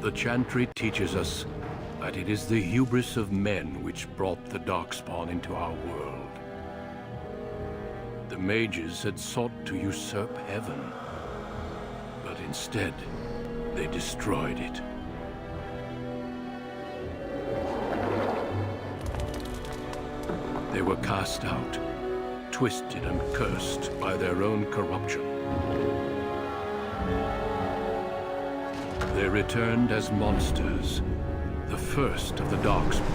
The chantry teaches us that it is the hubris of men which brought the Darkspawn into our world. The mages had sought to usurp heaven, but instead, they destroyed it. They were cast out, twisted and cursed by their own corruption. They returned as monsters, the first of the Darkspawn.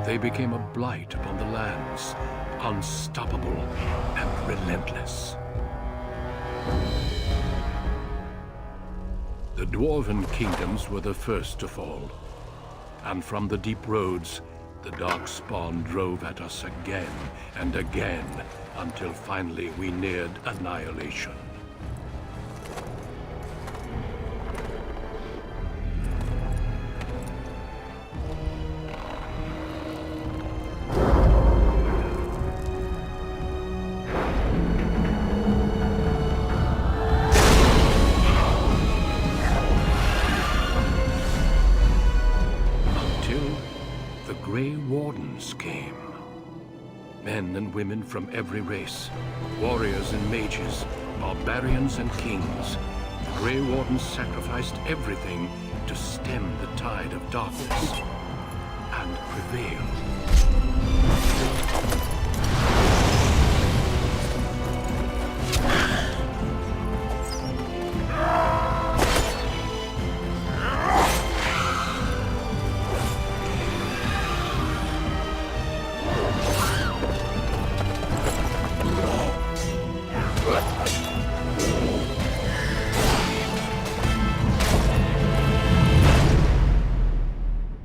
They became a blight upon the lands, unstoppable and relentless. The Dwarven kingdoms were the first to fall, and from the deep roads, the Darkspawn drove at us again and again, until finally we neared annihilation. Wardens came. Men and women from every race, warriors and mages, barbarians and kings. The Grey Wardens sacrificed everything to stem the tide of darkness and prevail.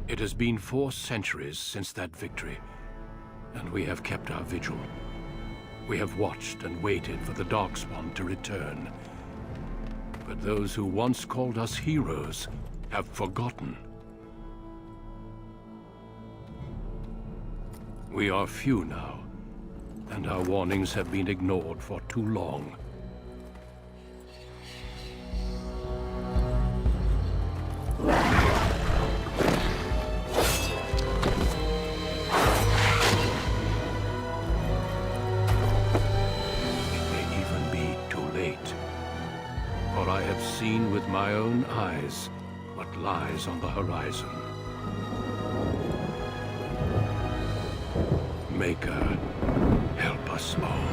It has been 4 centuries since that victory, and we have kept our vigil. We have watched and waited for the Darkspawn to return. But those who once called us heroes have forgotten. We are few now, and our warnings have been ignored for too long. For I have seen with my own eyes what lies on the horizon. Maker, help us all.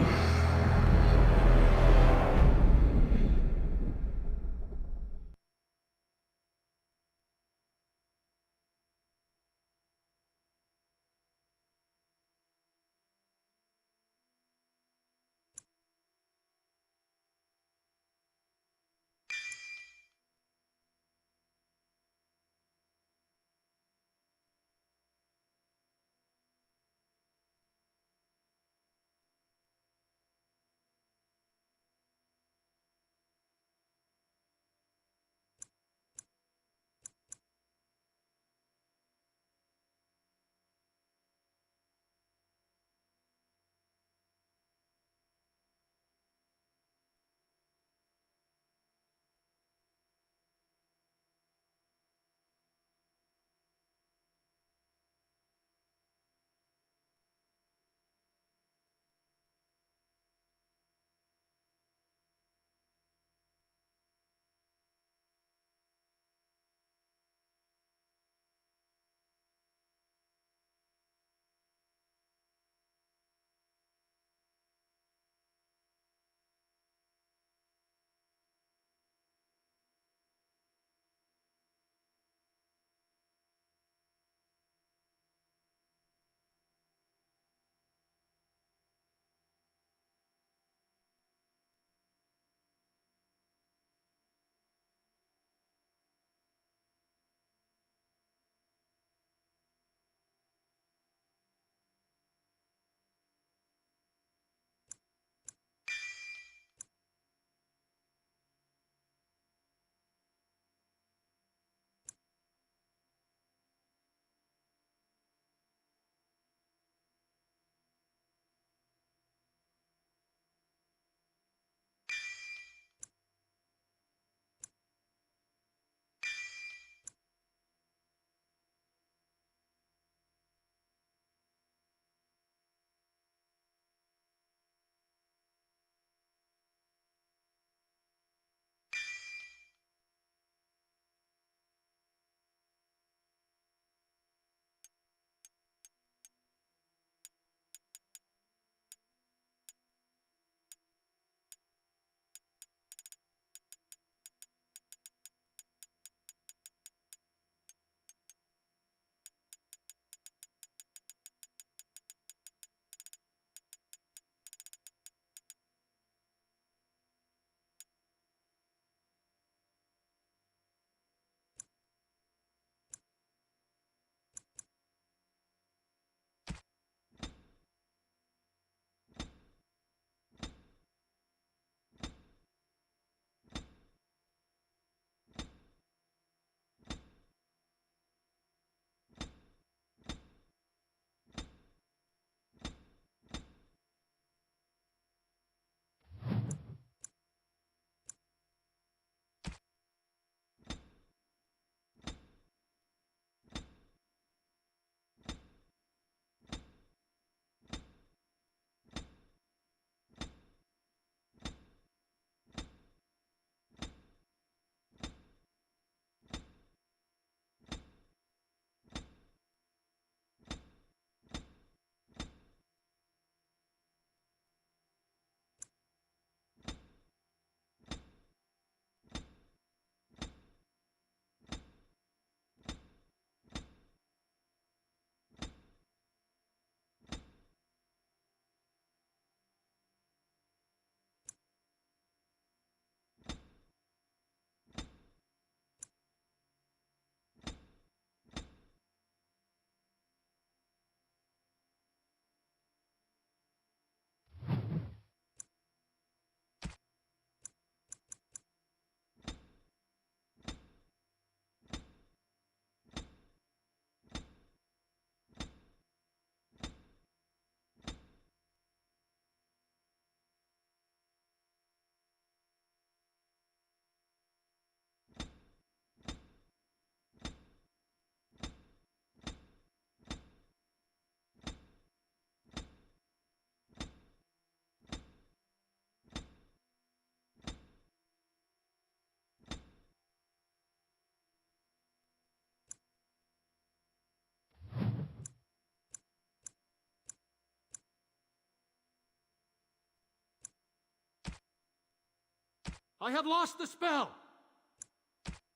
I have lost the spell!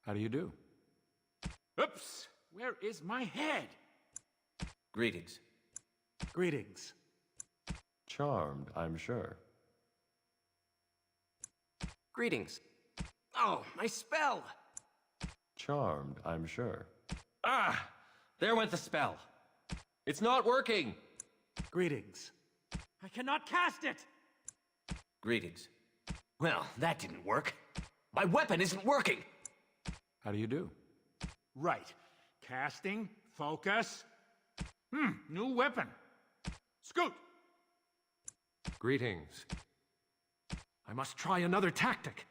How do you do? Oops! Where is my head? Greetings. Greetings. Charmed, I'm sure. Greetings. Oh, my spell! Charmed, I'm sure. Ah! There went the spell. It's not working! Greetings. I cannot cast it! Greetings. Well, that didn't work. My weapon isn't working! How do you do? Right. Casting, focus. New weapon. Scoot! Greetings. I must try another tactic.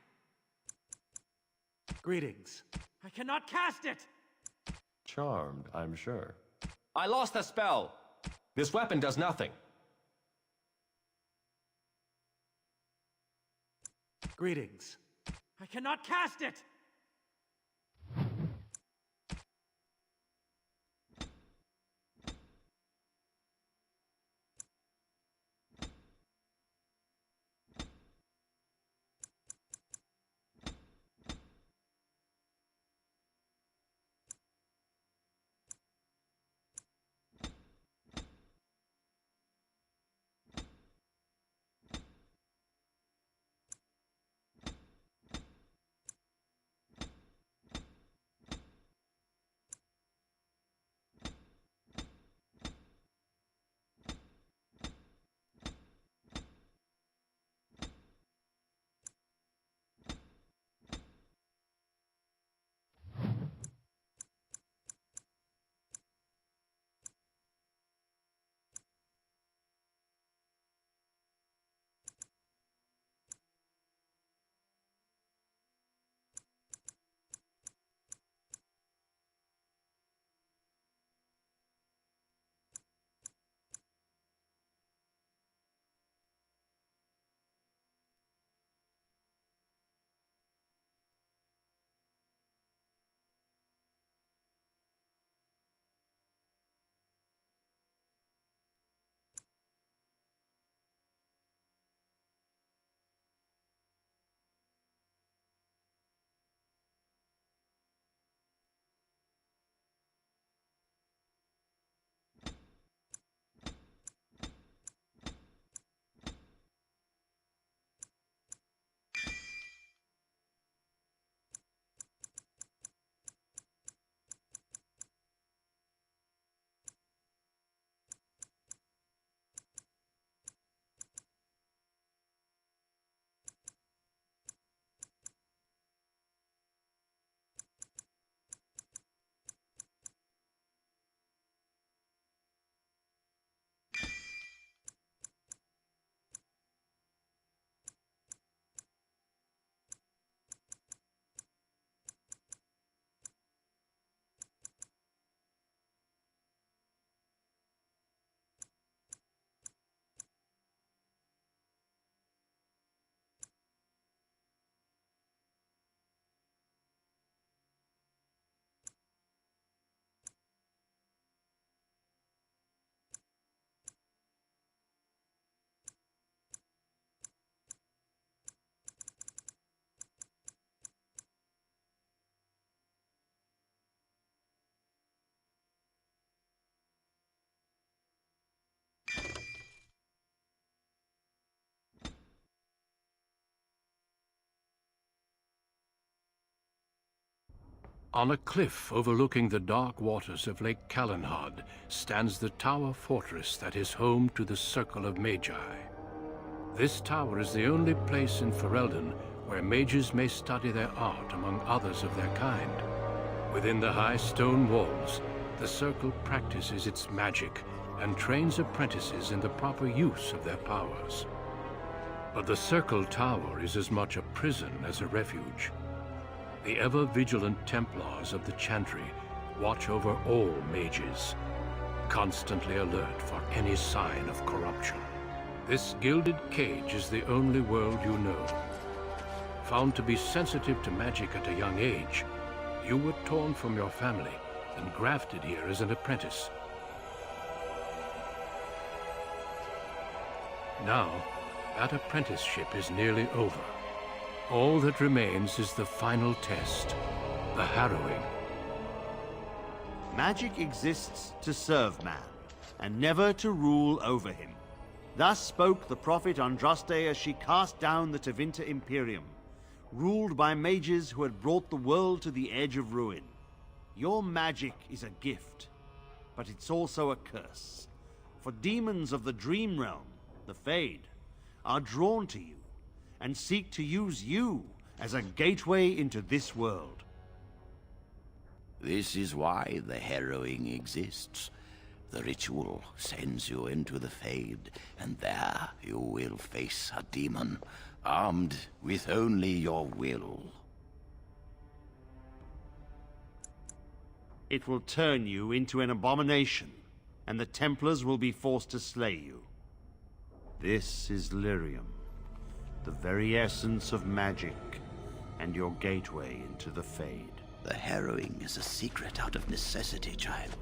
Greetings. I cannot cast it! Charmed, I'm sure. I lost the spell. This weapon does nothing. Greetings. I cannot cast it! On a cliff overlooking the dark waters of Lake Calenhad stands the tower fortress that is home to the Circle of Magi. This tower is the only place in Ferelden where mages may study their art among others of their kind. Within the high stone walls, the Circle practices its magic and trains apprentices in the proper use of their powers. But the Circle Tower is as much a prison as a refuge. The ever-vigilant Templars of the Chantry watch over all mages, constantly alert for any sign of corruption. This gilded cage is the only world you know. Found to be sensitive to magic at a young age, you were torn from your family and grafted here as an apprentice. Now, that apprenticeship is nearly over. All that remains is the final test, the harrowing. Magic exists to serve man, and never to rule over him. Thus spoke the prophet Andraste as she cast down the Tevinter Imperium, ruled by mages who had brought the world to the edge of ruin. Your magic is a gift, but it's also a curse. For demons of the Dream Realm, the Fade, are drawn to you, and seek to use you as a gateway into this world. This is why the harrowing exists. The ritual sends you into the Fade, and there you will face a demon, armed with only your will. It will turn you into an abomination, and the Templars will be forced to slay you. This is Lyrium, the very essence of magic, and your gateway into the Fade. The harrowing is a secret out of necessity, child.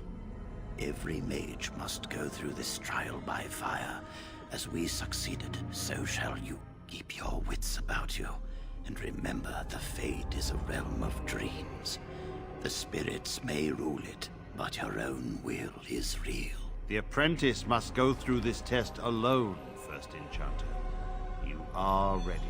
Every mage must go through this trial by fire. As we succeeded, so shall you. Keep your wits about you, and remember the Fade is a realm of dreams. The spirits may rule it, but your own will is real. The apprentice must go through this test alone, First Enchanter. You are ready.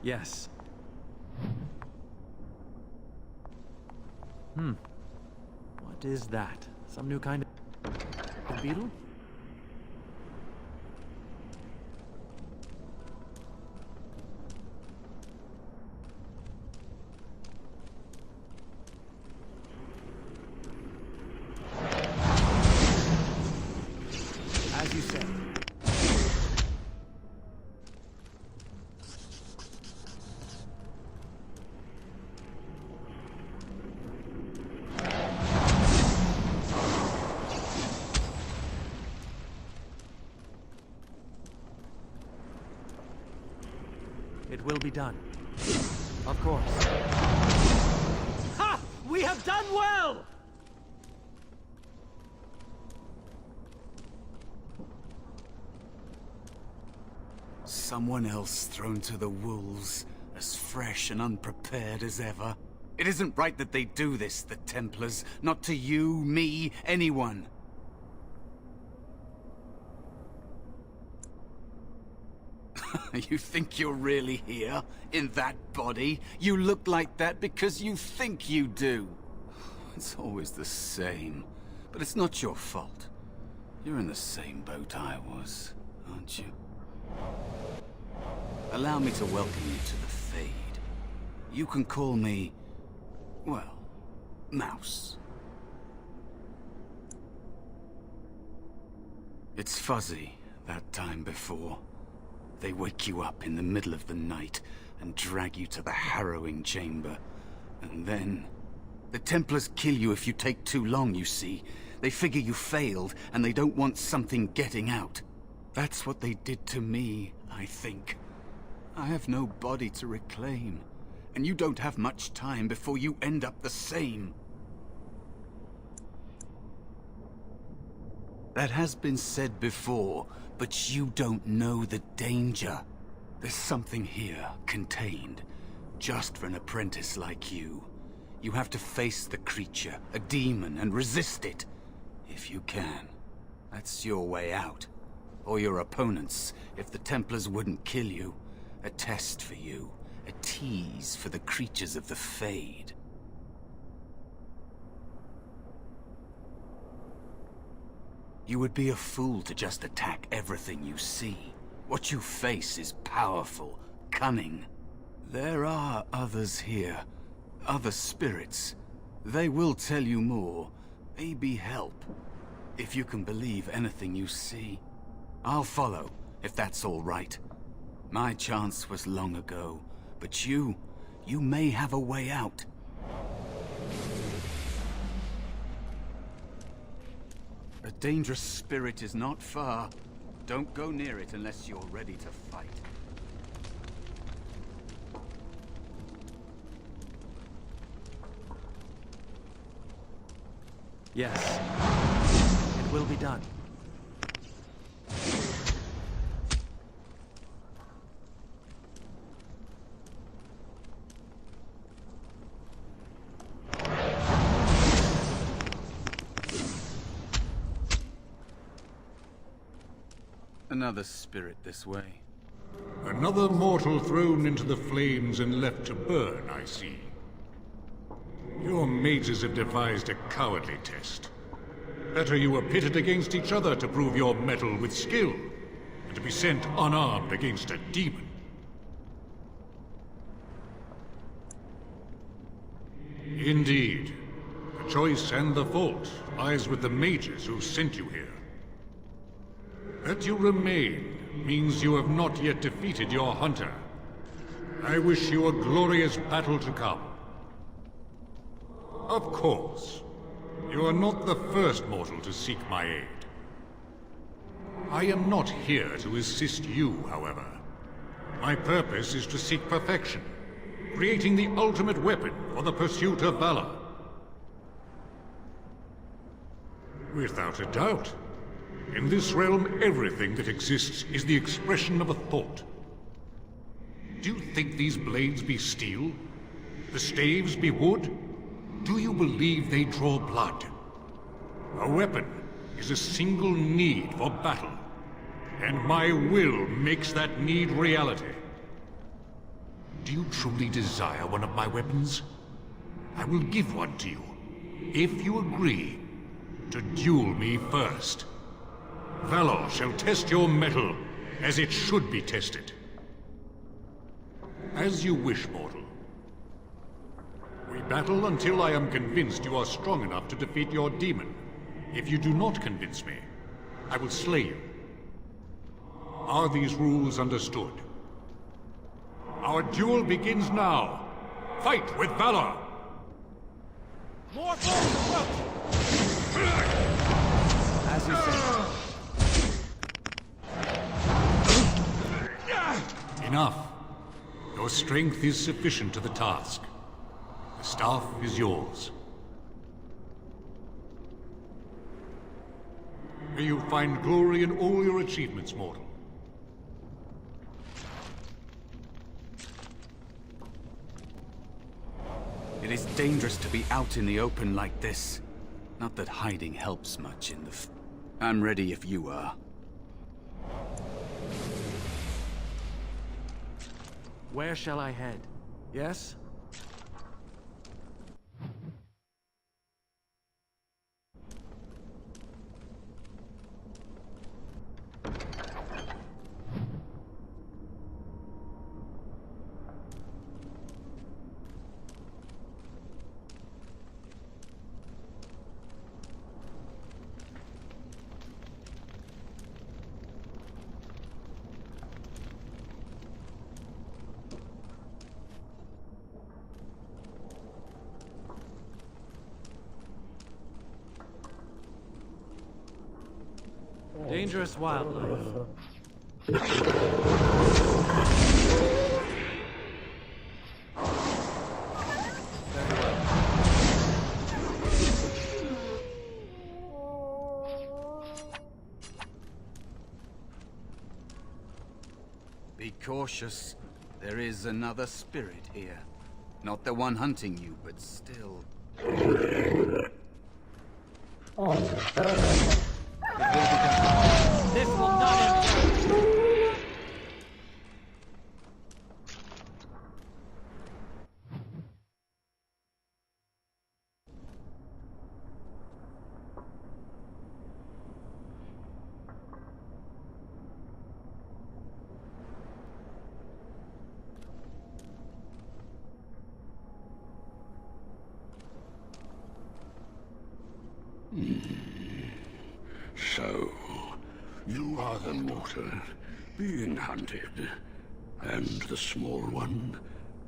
Yes. What is that? Some new kind of beetle? As you say. It will be done. Of course. Ha! We have done well! Someone else thrown to the wolves, as fresh and unprepared as ever. It isn't right that they do this, the Templars. Not to you, me, anyone. You think you're really here? In that body? You look like that because you think you do. It's always the same. But it's not your fault. You're in the same boat I was, aren't you? Allow me to welcome you to the Fade. You can call me, well, Mouse. It's fuzzy, that time before. They wake you up in the middle of the night and drag you to the harrowing chamber. And then... the Templars kill you if you take too long, you see. They figure you failed, and they don't want something getting out. That's what they did to me, I think. I have no body to reclaim, and you don't have much time before you end up the same. That has been said before, but you don't know the danger. There's something here, contained, just for an apprentice like you. You have to face the creature, a demon, and resist it, if you can. That's your way out. Or your opponents, if the Templars wouldn't kill you. A test for you, a tease for the creatures of the Fade. You would be a fool to just attack everything you see. What you face is powerful, cunning. There are others here, other spirits. They will tell you more, maybe help. If you can believe anything you see. I'll follow, if that's all right. My chance was long ago, but you may have a way out. A dangerous spirit is not far. Don't go near it unless you're ready to fight. Yes. It will be done. Another spirit this way. Another mortal thrown into the flames and left to burn, I see. Your mages have devised a cowardly test. Better you were pitted against each other to prove your mettle with skill, and to be sent unarmed against a demon. Indeed. The choice and the fault lies with the mages who sent you here. That you remain means you have not yet defeated your hunter. I wish you a glorious battle to come. Of course, you are not the first mortal to seek my aid. I am not here to assist you, however. My purpose is to seek perfection, creating the ultimate weapon for the pursuit of valor. Without a doubt. In this realm, everything that exists is the expression of a thought. Do you think these blades be steel? The staves be wood? Do you believe they draw blood? A weapon is a single need for battle, and my will makes that need reality. Do you truly desire one of my weapons? I will give one to you, if you agree to duel me first. Valor shall test your mettle as it should be tested. As you wish, mortal. We battle until I am convinced you are strong enough to defeat your demon. If you do not convince me, I will slay you. Are these rules understood? Our duel begins now. Fight with valor! More forward! As you say. Enough. Your strength is sufficient to the task. The staff is yours. May you find glory in all your achievements, mortal. It is dangerous to be out in the open like this. Not that hiding helps much in the I'm ready if you are. Where shall I head? Yes? Dangerous wildlife. Be cautious. There is another spirit here. Not the one hunting you, but still. This will not end. So, you are the mortar being hunted. And the small one,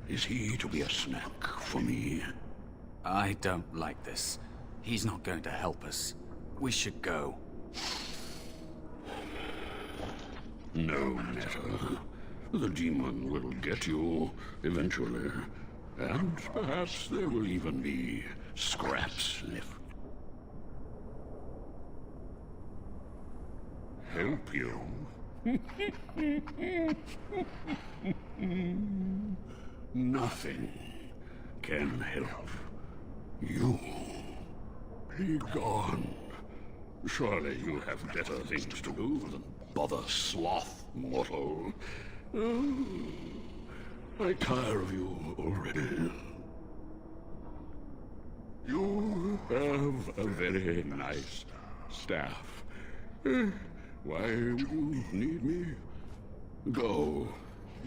is he to be a snack for me? I don't like this. He's not going to help us. We should go. No matter. The demon will get you eventually. And perhaps there will even be scraps left. Help you? Nothing can help you. Be gone. Surely you have better things to do than bother sloth, mortal. Oh, I tire of you already. You have a very nice staff. Why would you need me? Go.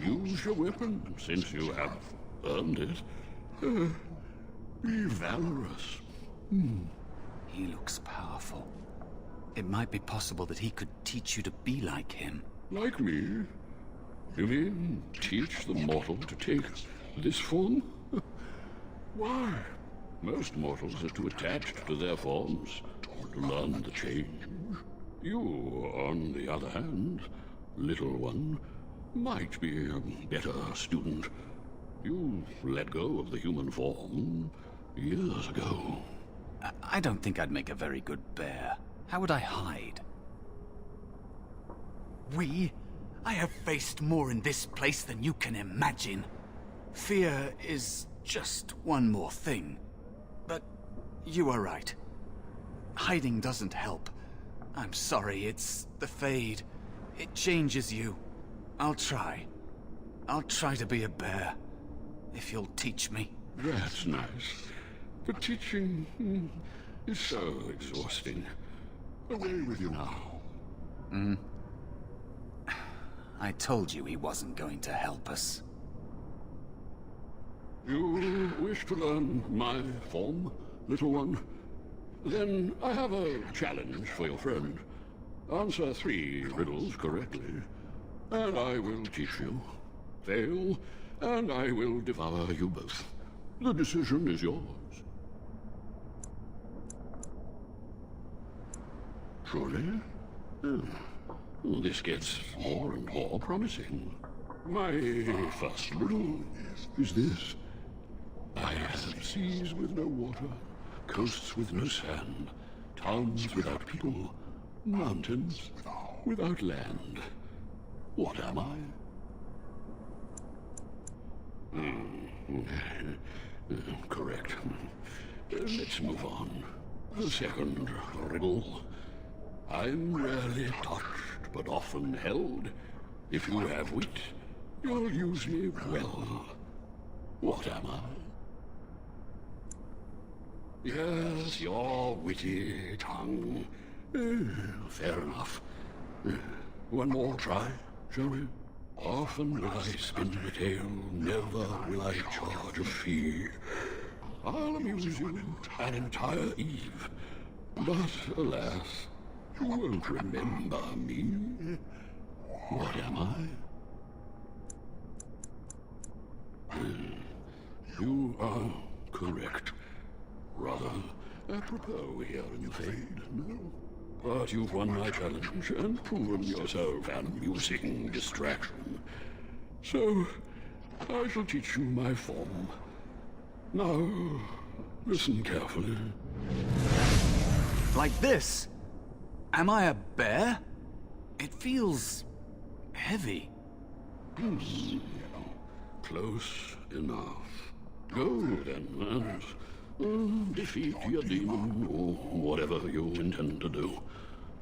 Use your weapon, since you have earned it. Be valorous. He looks powerful. It might be possible that he could teach you to be like him. Like me? You mean teach the mortal to take this form? Why? Most mortals are too attached to their forms to learn the change. You, on the other hand, little one, might be a better student. You let go of the human form years ago. I don't think I'd make a very good bear. How would I hide? I have faced more in this place than you can imagine. Fear is just one more thing. But you are right. Hiding doesn't help. I'm sorry, it's the Fade. It changes you. I'll try. I'll try to be a bear. If you'll teach me. That's nice. But teaching is so exhausting. Away with you now. I told you he wasn't going to help us. You wish to learn my form, little one? Then I have a challenge for your friend. Answer 3 riddles correctly, and I will teach you. Fail, and I will devour you both. The decision is yours. Truly? This gets more and more promising. My first riddle is this. I have seas with no water, coasts with no sand, towns without people, mountains without land. What am I? Correct. Let's move on. The second riddle. I'm rarely touched, but often held. If you have wit, you'll use me well. What am I? Yes, your witty tongue. Fair enough. One more try, shall we? Often will I spin the tale, never will I charge a fee. I'll amuse you an entire eve, but alas, you won't remember me. What am I? You are correct. Rather apropos here in the Fade, no? But you've won my challenge and proven yourself an amusing distraction. So, I shall teach you my form. Now, listen carefully. Like this? Am I a bear? It feels heavy. Close enough. Go then, and defeat your demon, or whatever you intend to do.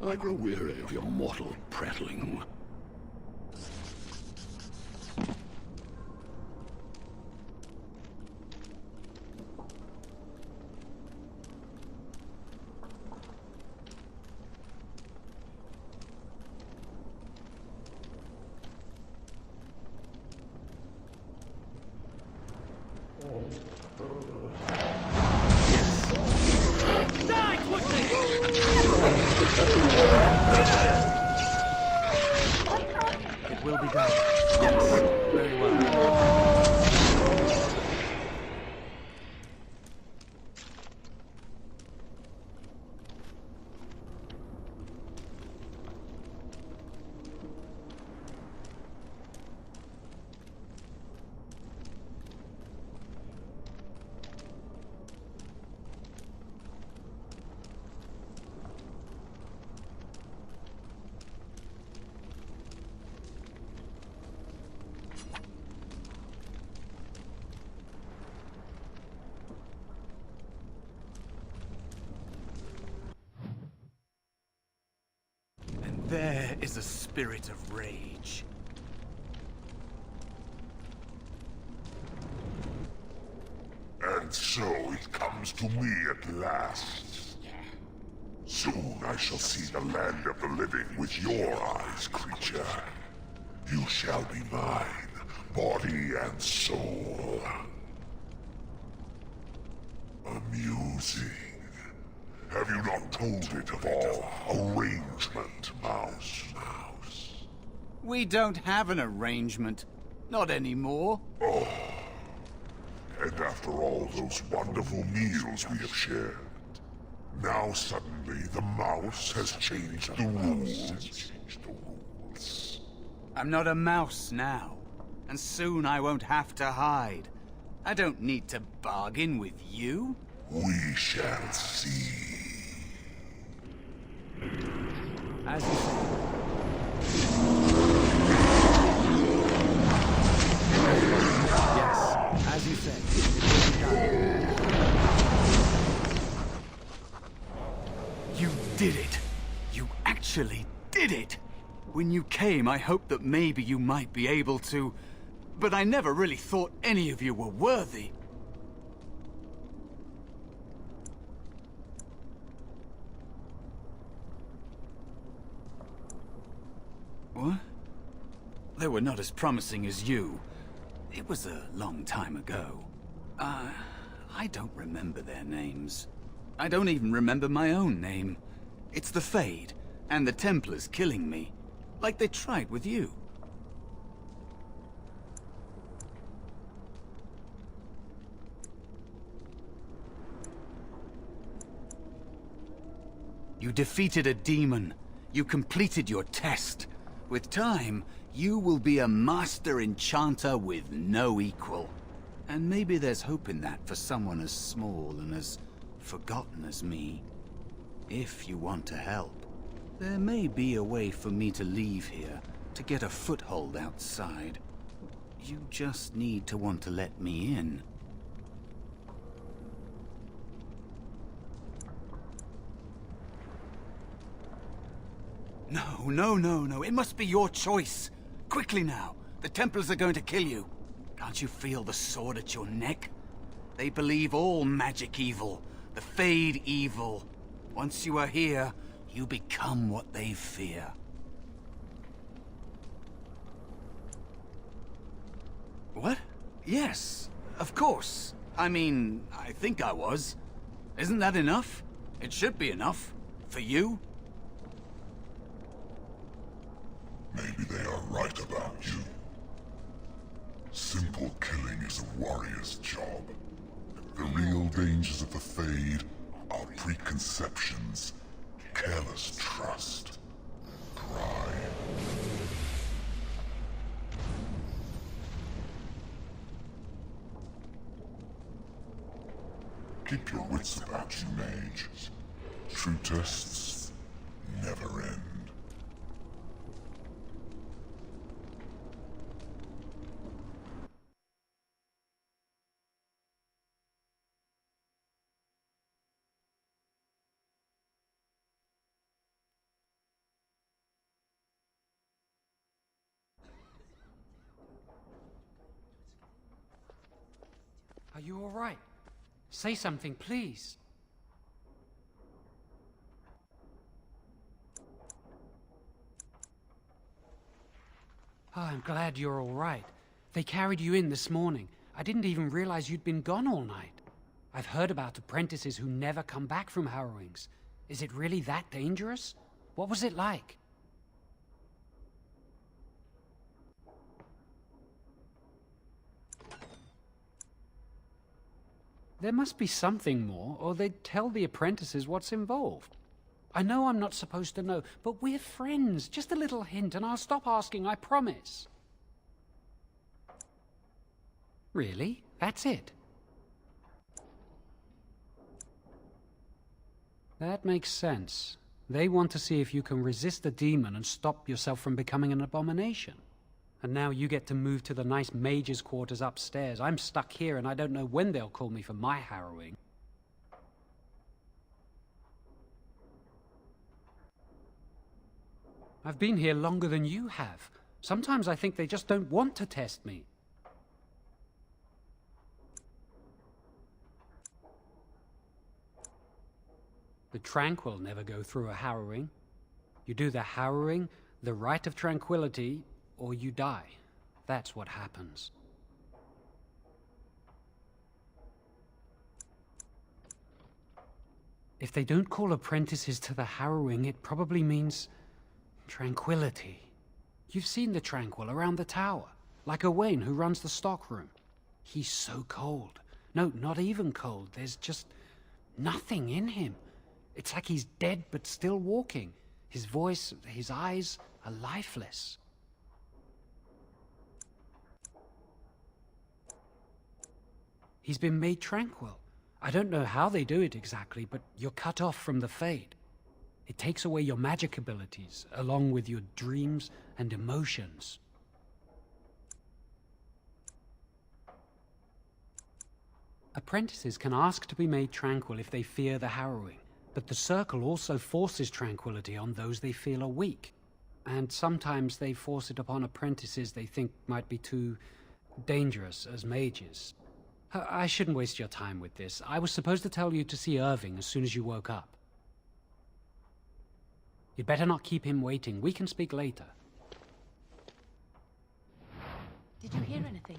I grow weary of your mortal prattling. Die quickly! will be done. Yes, very well. There is a spirit of rage. And so it comes to me at last. Soon I shall see the land of the living with your eyes, creature. You shall be mine, body and soul. Amusing. Have you not told it of our arrangement, Mouse? We don't have an arrangement. Not anymore. Oh. And after all those wonderful meals we have shared, now suddenly the mouse has changed the rules. I'm not a mouse now, and soon I won't have to hide. I don't need to bargain with you. We shall see. As you say. Yes, as you say. It will be done. You did it! You actually did it! When you came, I hoped that maybe you might be able to, but I never really thought any of you were worthy. What? They were not as promising as you. It was a long time ago. I don't remember their names. I don't even remember my own name. It's the Fade, and the Templars killing me, like they tried with you. You defeated a demon. You completed your test. With time, you will be a master enchanter with no equal. And maybe there's hope in that for someone as small and as forgotten as me. If you want to help, there may be a way for me to leave here, to get a foothold outside. You just need to want to let me in. No. It must be your choice. Quickly now. The Templars are going to kill you. Can't you feel the sword at your neck? They believe all magic evil, the Fade evil. Once you are here, you become what they fear. What? Yes, of course. I mean, I think I was. Isn't that enough? It should be enough. For you? Maybe they are right about you. Simple killing is a warrior's job. The real dangers of the Fade are preconceptions, careless trust, pride. Keep your wits about you, mage. True tests never end. Are you all right? Say something, please. Oh, I'm glad you're all right. They carried you in this morning. I didn't even realize you'd been gone all night. I've heard about apprentices who never come back from harrowings. Is it really that dangerous? What was it like? There must be something more, or they'd tell the apprentices what's involved. I know I'm not supposed to know, but we're friends. Just a little hint, and I'll stop asking, I promise. Really? That's it? That makes sense. They want to see if you can resist a demon and stop yourself from becoming an abomination. And now you get to move to the nice mage's quarters upstairs. I'm stuck here and I don't know when they'll call me for my harrowing. I've been here longer than you have. Sometimes I think they just don't want to test me. The tranquil never go through a harrowing. You do the harrowing, the rite of tranquility, or you die. That's what happens. If they don't call apprentices to the harrowing, it probably means tranquility. You've seen the tranquil around the tower, like Owain who runs the stockroom. He's so cold. No, not even cold. There's just nothing in him. It's like he's dead but still walking. His voice, his eyes are lifeless. He's been made tranquil. I don't know how they do it exactly, but you're cut off from the Fade. It takes away your magic abilities, along with your dreams and emotions. Apprentices can ask to be made tranquil if they fear the harrowing, but the Circle also forces tranquility on those they feel are weak. And sometimes they force it upon apprentices they think might be too dangerous as mages. I shouldn't waste your time with this. I was supposed to tell you to see Irving as soon as you woke up. You'd better not keep him waiting. We can speak later. Did you hear anything?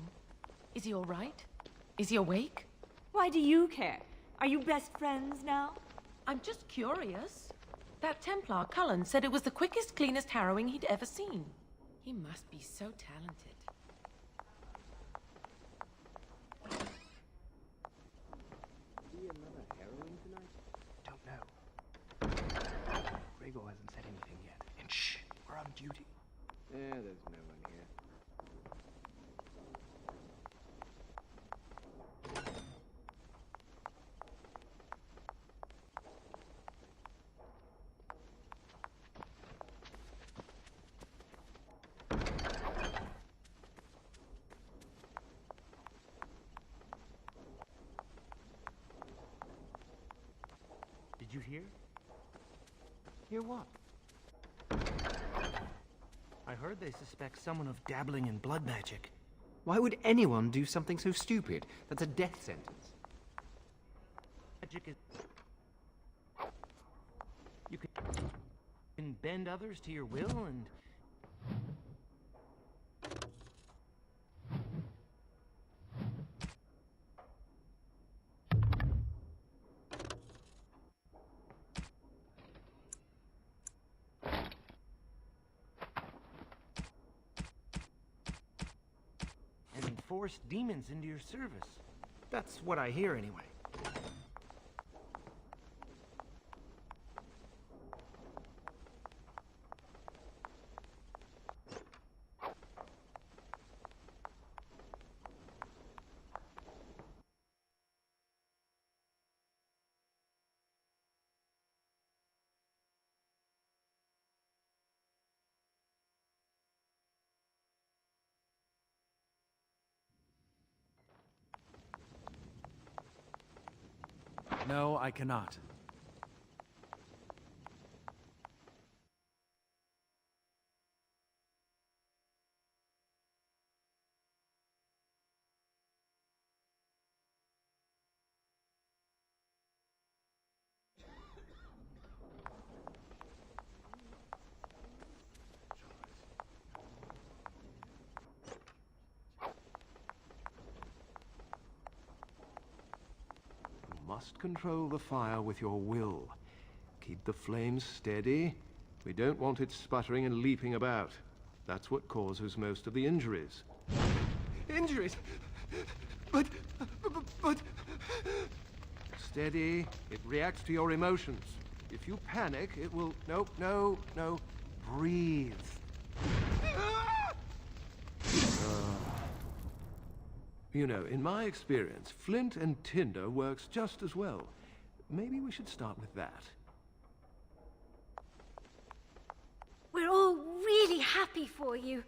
Is he all right? Is he awake? Why do you care? Are you best friends now? I'm just curious. That Templar, Cullen, said it was the quickest, cleanest harrowing he'd ever seen. He must be so talented. Don't know. Gregor hasn't said anything yet. And shh, we're on duty. There's no one here. Did you hear? Hear what? I heard they suspect someone of dabbling in blood magic. Why would anyone do something so stupid? That's a death sentence. Magic is... You can bend others to your will and... force demons into your service. That's what I hear anyway. No, I cannot. Must control the fire with your will. Keep the flames steady. We don't want it sputtering and leaping about. That's what causes most of the injuries. Injuries? But... Steady. It reacts to your emotions. If you panic, it will... No. Breathe. You know, in my experience, flint and tinder works just as well. Maybe we should start with that. We're all really happy for you.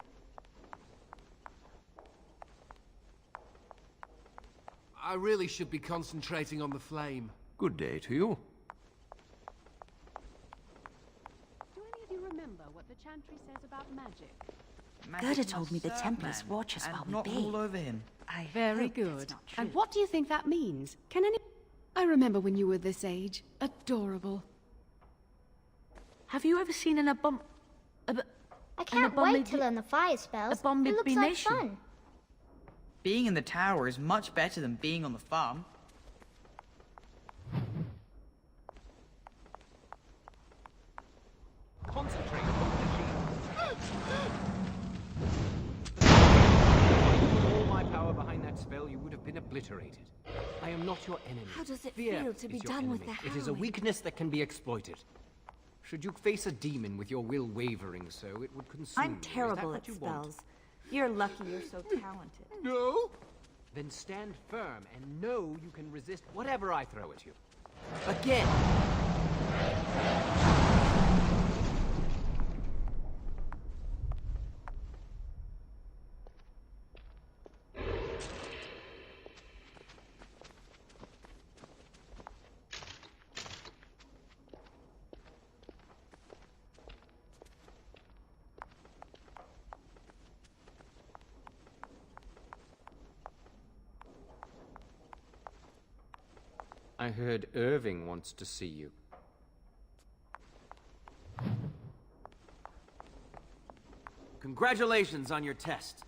I really should be concentrating on the flame. Good day to you. Do any of you remember what the Chantry says about magic? Gerda told me the Templars watch us while we not bathe. rule over him. Very hope good. that's not true. And what do you think that means? Can any... I remember when you were this age. Adorable. Have you ever seen I can't wait to learn the fire spells. It looks like fun. Being in the tower is much better than being on the farm. Concentrate. All my power behind that spell, you would have been obliterated. I am not your enemy. How does it Fear feel to be is your done with enemy. the It is a harrowing? weakness that can be exploited. Should you face a demon with your will wavering so, it would consume I'm you. Is that terrible what at you want? spells. You're lucky you're so talented. No? Then stand firm and know you can resist whatever I throw at you. Again! I heard Irving wants to see you. Congratulations on your test.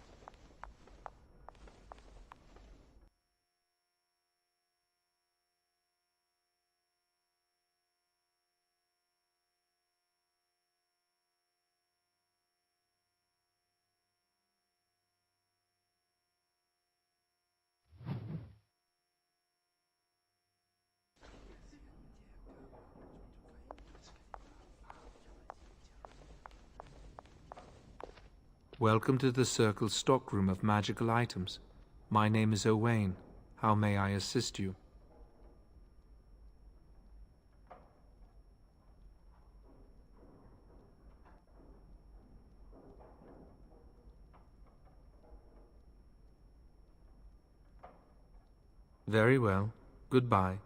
Welcome to the Circle's stockroom of magical items. My name is Owain. How may I assist you? Very well. Goodbye.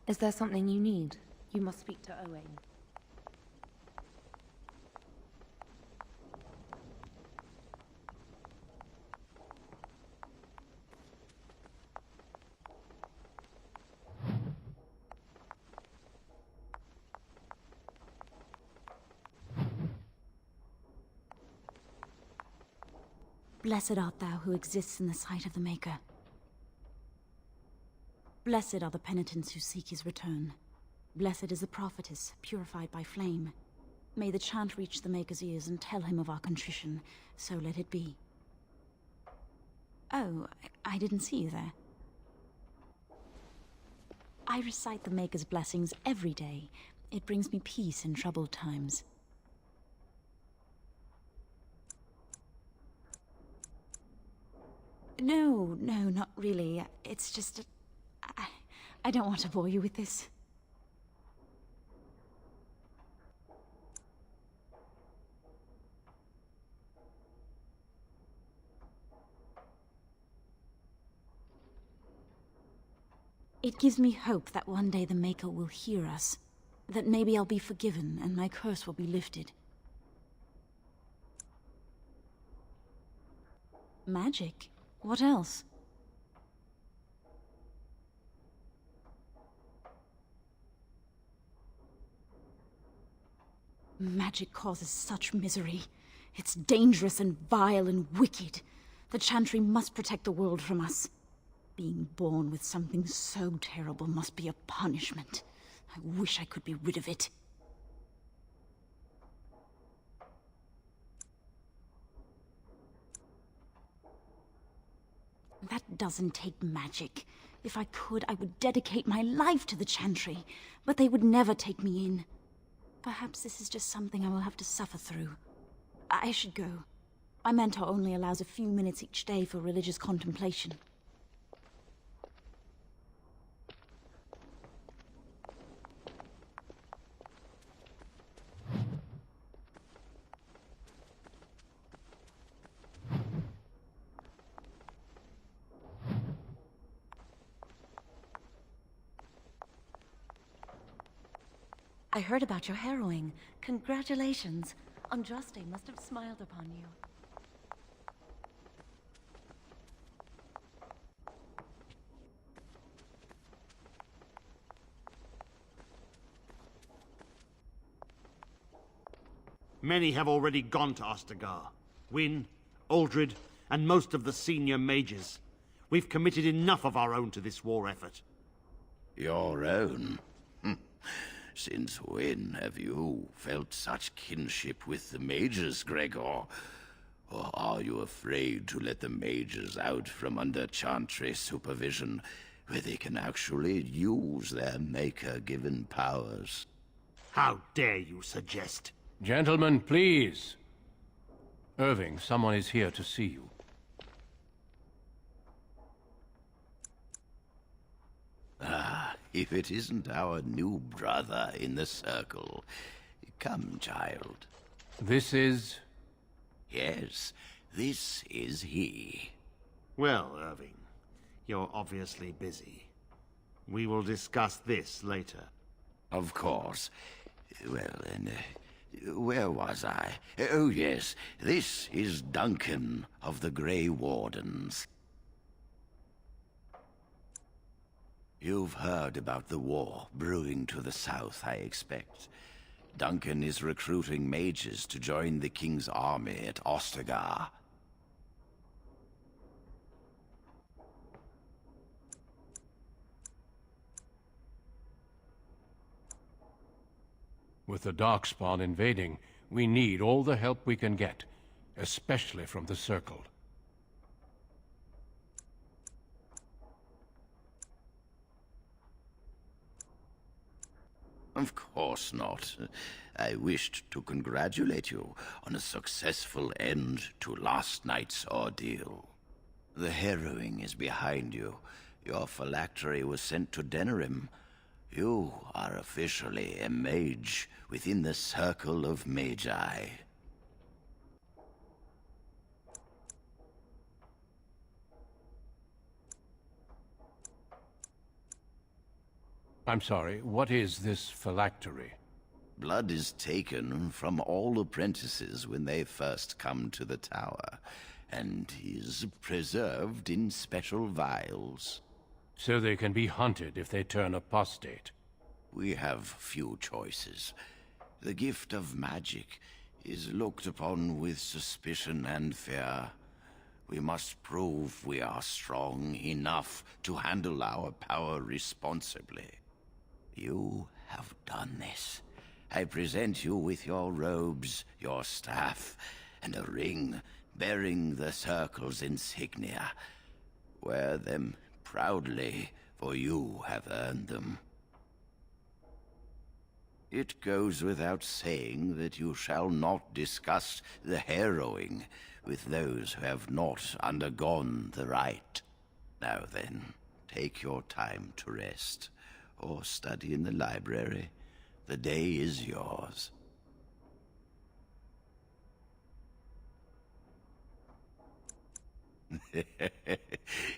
Is there something you need? You must speak to Owain. Blessed art thou who exists in the sight of the Maker. Blessed are the penitents who seek his return. Blessed is the prophetess, purified by flame. May the chant reach the Maker's ears and tell him of our contrition, so let it be. Oh, I didn't see you there. I recite the Maker's blessings every day. It brings me peace in troubled times. No, not really. It's just... I don't want to bore you with this. It gives me hope that one day the Maker will hear us. That maybe I'll be forgiven and my curse will be lifted. Magic? What else? Magic causes such misery. It's dangerous and vile and wicked. The Chantry must protect the world from us. Being born with something so terrible must be a punishment. I wish I could be rid of it. That doesn't take magic. If I could, I would dedicate my life to the Chantry, but they would never take me in. Perhaps this is just something I will have to suffer through. I should go. My mentor only allows a few minutes each day for religious contemplation. I heard about your harrowing. Congratulations. Andraste must have smiled upon you. Many have already gone to Ostagar. Wynne, Aldred, and most of the senior mages. We've committed enough of our own to this war effort. Your own? Since when have you felt such kinship with the mages, Gregor? Or are you afraid to let the mages out from under Chantry supervision, where they can actually use their Maker-given powers? How dare you suggest? Gentlemen, please. Irving, someone is here to see you. Ah, if it isn't our new brother in the circle. Come, child. This is... Yes, this is he. Well, Irving, you're obviously busy. We will discuss this later. Of course. Well, then, where was I? Oh, yes, this is Duncan of the Grey Wardens. You've heard about the war brewing to the south, I expect. Duncan is recruiting mages to join the King's army at Ostagar. With the Darkspawn invading, we need all the help we can get, especially from the Circle. Of course not. I wished to congratulate you on a successful end to last night's ordeal. The harrowing is behind you. Your phylactery was sent to Denerim. You are officially a mage within the Circle of Magi. I'm sorry, what is this phylactery? Blood is taken from all apprentices when they first come to the tower, and is preserved in special vials. So they can be hunted if they turn apostate. We have few choices. The gift of magic is looked upon with suspicion and fear. We must prove we are strong enough to handle our power responsibly. You have done this. I present you with your robes, your staff, and a ring bearing the Circle's insignia. Wear them proudly, for you have earned them. It goes without saying that you shall not discuss the harrowing with those who have not undergone the rite. Now then, take your time to rest, or study in the library. The day is yours.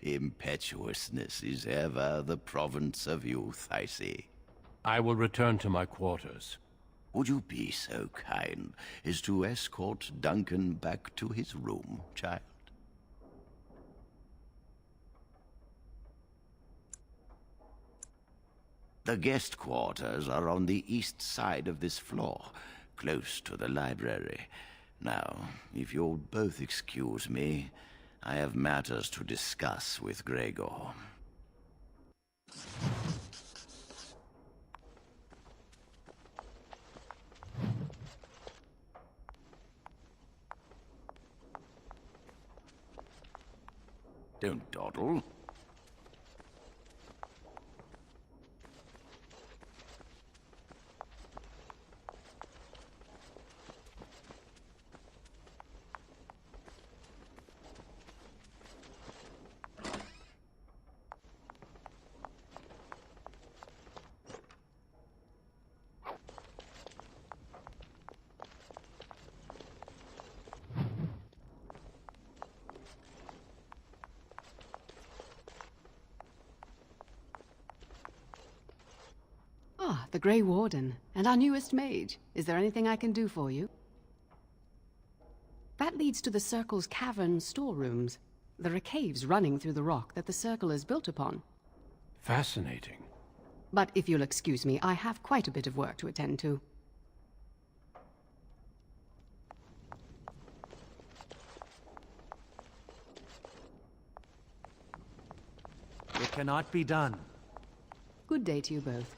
Impetuousness is ever the province of youth, I see. I will return to my quarters. Would you be so kind as to escort Duncan back to his room, child? The guest quarters are on the east side of this floor, close to the library. Now, if you'll both excuse me, I have matters to discuss with Gregor. Don't dawdle. Ah, the Grey Warden, and our newest mage. Is there anything I can do for you? That leads to the Circle's cavern storerooms. There are caves running through the rock that the Circle is built upon. Fascinating. But if you'll excuse me, I have quite a bit of work to attend to. It cannot be done. Good day to you both.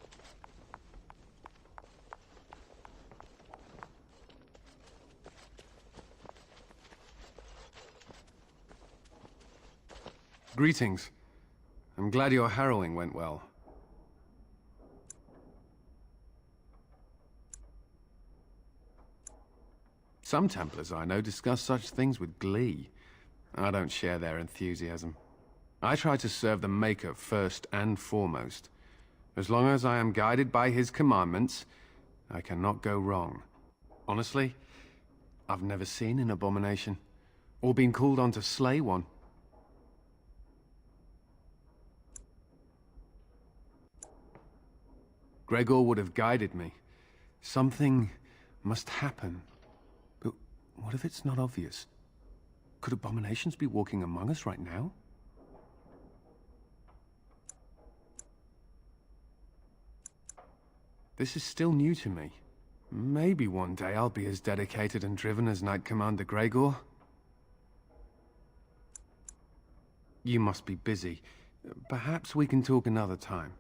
Greetings. I'm glad your harrowing went well. Some Templars I know discuss such things with glee. I don't share their enthusiasm. I try to serve the Maker first and foremost. As long as I am guided by his commandments, I cannot go wrong. Honestly, I've never seen an abomination, or been called on to slay one. Gregor would have guided me. Something must happen. But what if it's not obvious? Could abominations be walking among us right now? This is still new to me. Maybe one day I'll be as dedicated and driven as Knight Commander Gregor. You must be busy. Perhaps we can talk another time.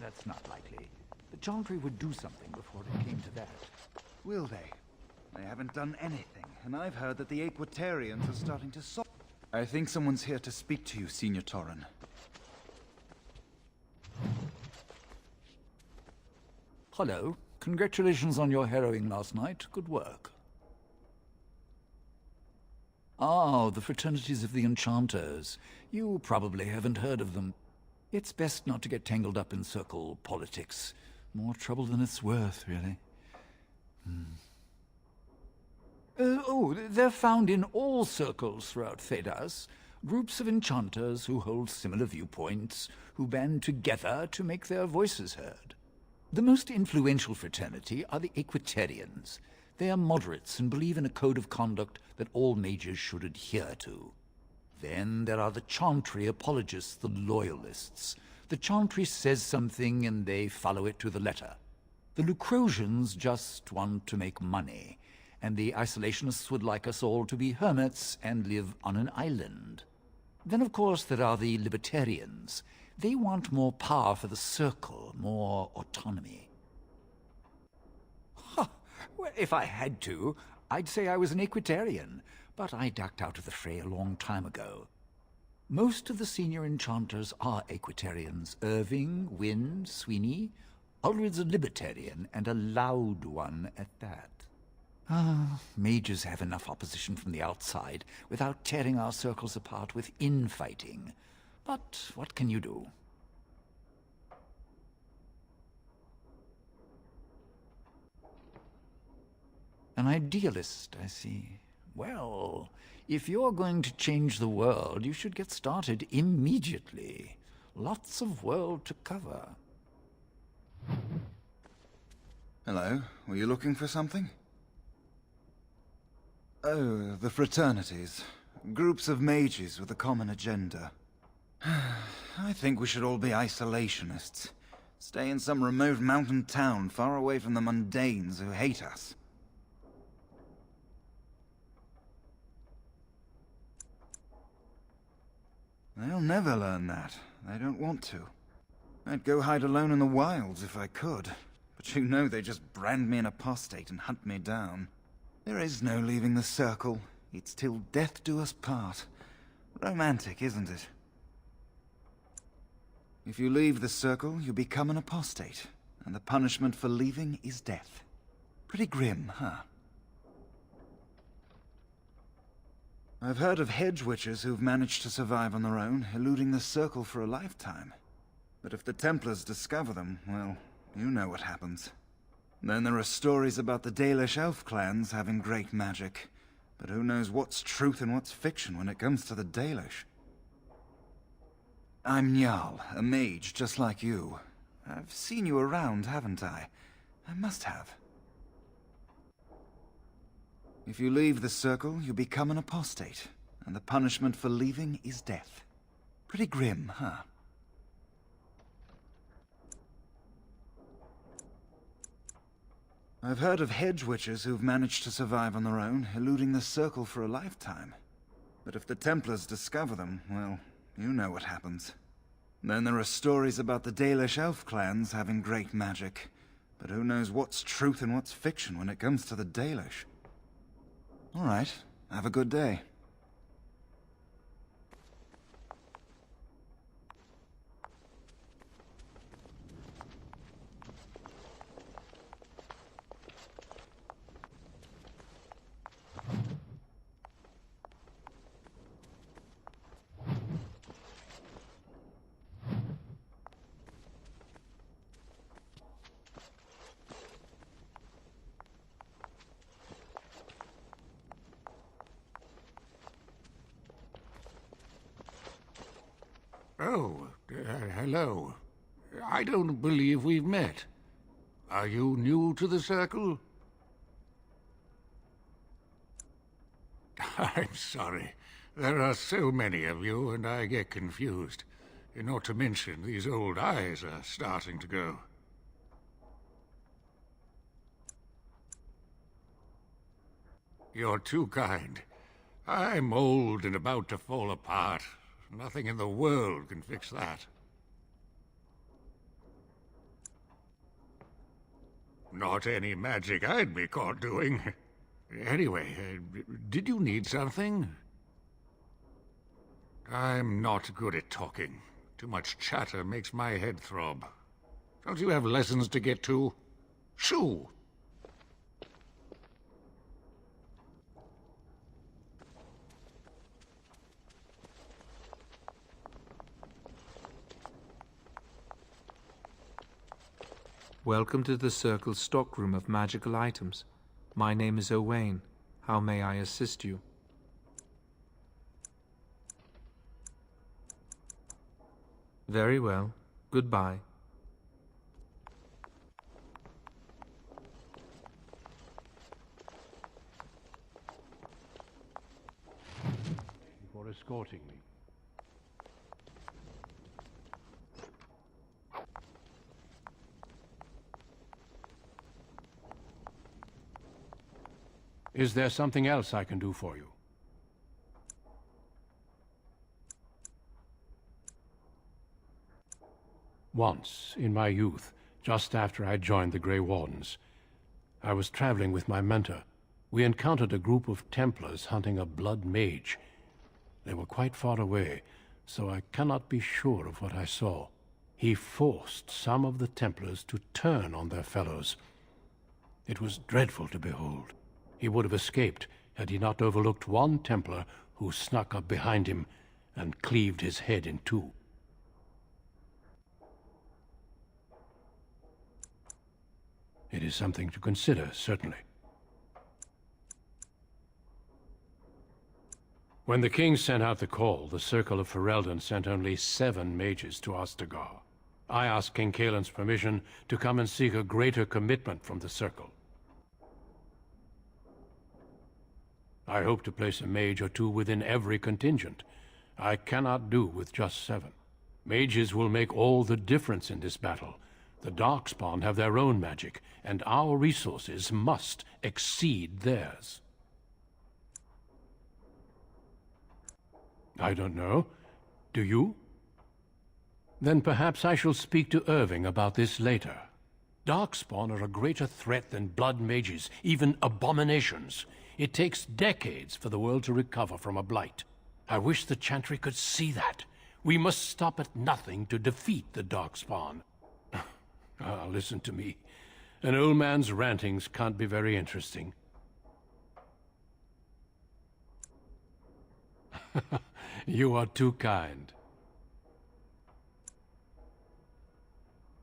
That's not likely. The Chantry would do something before it came to that. Will they? They haven't done anything, and I've heard that the Aquatarians are starting to I think someone's here to speak to you, Senior Torren. Hello. Congratulations on your harrowing last night. Good work. Ah, the Fraternities of the Enchanters. You probably haven't heard of them. It's best not to get tangled up in circle politics. More trouble than it's worth, really. They're found in all circles throughout Thedas. Groups of enchanters who hold similar viewpoints, who band together to make their voices heard. The most influential fraternity are the Aquatarians. They are moderates and believe in a code of conduct that all mages should adhere to. Then there are the Chantry apologists, the loyalists. The Chantry says something and they follow it to the letter. The Lucrosians just want to make money. and the isolationists would like us all to be hermits and live on an island. Then, of course, there are the libertarians. They want more power for the Circle, more autonomy. Huh. Well, if I had to, I'd say I was an Equitarian, but I ducked out of the fray a long time ago. Most of the senior enchanters are Equitarians. Irving, Wynne, Sweeney. Ulrid's a libertarian, and a loud one at that. Mages have enough opposition from the outside without tearing our circles apart with infighting. But what can you do? An idealist, I see. Well, if you're going to change the world, you should get started immediately. Lots of world to cover. Hello, were you looking for something? Oh, the fraternities. Groups of mages with a common agenda. I think we should all be isolationists. Stay in some remote mountain town far away from the mundanes who hate us. They'll never learn that. They don't want to. I'd go hide alone in the wilds if I could. But you know they just brand me an apostate and hunt me down. There is no leaving the Circle. It's till death do us part. Romantic, isn't it? If you leave the Circle, you become an apostate. And the punishment for leaving is death. Pretty grim, huh? I've heard of hedge witches who've managed to survive on their own, eluding the Circle for a lifetime. But if the Templars discover them, well, you know what happens. Then there are stories about the Dalish elf clans having great magic. But who knows what's truth and what's fiction when it comes to the Dalish? I'm Njal, a mage just like you. I've seen you around, haven't I? I must have. If you leave the Circle, you become an apostate. And the punishment for leaving is death. Pretty grim, huh? I've heard of hedge witches who've managed to survive on their own, eluding the Circle for a lifetime. But if the Templars discover them, well, you know what happens. Then there are stories about the Dalish elf clans having great magic. But who knows what's truth and what's fiction when it comes to the Dalish? All right, have a good day. Oh, hello. I don't believe we've met. Are you new to the Circle? I'm sorry. There are so many of you, and I get confused. Not to mention, these old eyes are starting to go. You're too kind. I'm old and about to fall apart. Nothing in the world can fix that. Not any magic I'd be caught doing. Anyway, did you need something? I'm not good at talking. Too much chatter makes my head throb. Don't you have lessons to get to? Shoo! Welcome to the Circle's stockroom of magical items. My name is Owain. How may I assist you? Very well. Goodbye. For escorting me. Is there something else I can do for you? Once, in my youth, just after I joined the Grey Wardens, I was traveling with my mentor. We encountered a group of Templars hunting a blood mage. They were quite far away, so I cannot be sure of what I saw. He forced some of the Templars to turn on their fellows. It was dreadful to behold. He would have escaped had he not overlooked one Templar who snuck up behind him and cleaved his head in two. It is something to consider, certainly. When the king sent out the call, the Circle of Ferelden sent only 7 mages to Ostagar. I asked King Caelan's permission to come and seek a greater commitment from the Circle. I hope to place a mage or 2 within every contingent. I cannot do with just 7. Mages will make all the difference in this battle. The Darkspawn have their own magic, and our resources must exceed theirs. I don't know. Do you? Then perhaps I shall speak to Irving about this later. Darkspawn are a greater threat than blood mages, even abominations. It takes decades for the world to recover from a blight. I wish the Chantry could see that. We must stop at nothing to defeat the Darkspawn. Listen to me. An old man's rantings can't be very interesting. You are too kind.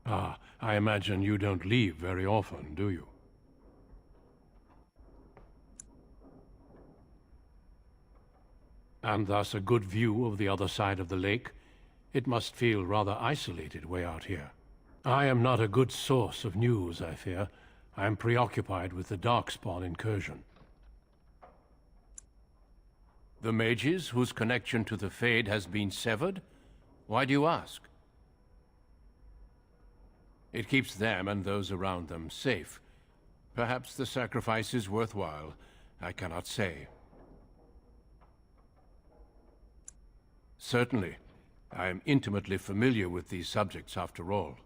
I imagine you don't leave very often, do you? And thus a good view of the other side of the lake. It must feel rather isolated way out here. I am not a good source of news, I fear. I am preoccupied with the Darkspawn incursion. The mages whose connection to the Fade has been severed? Why do you ask? It keeps them and those around them safe. Perhaps the sacrifice is worthwhile. I cannot say. Certainly. I am intimately familiar with these subjects after all.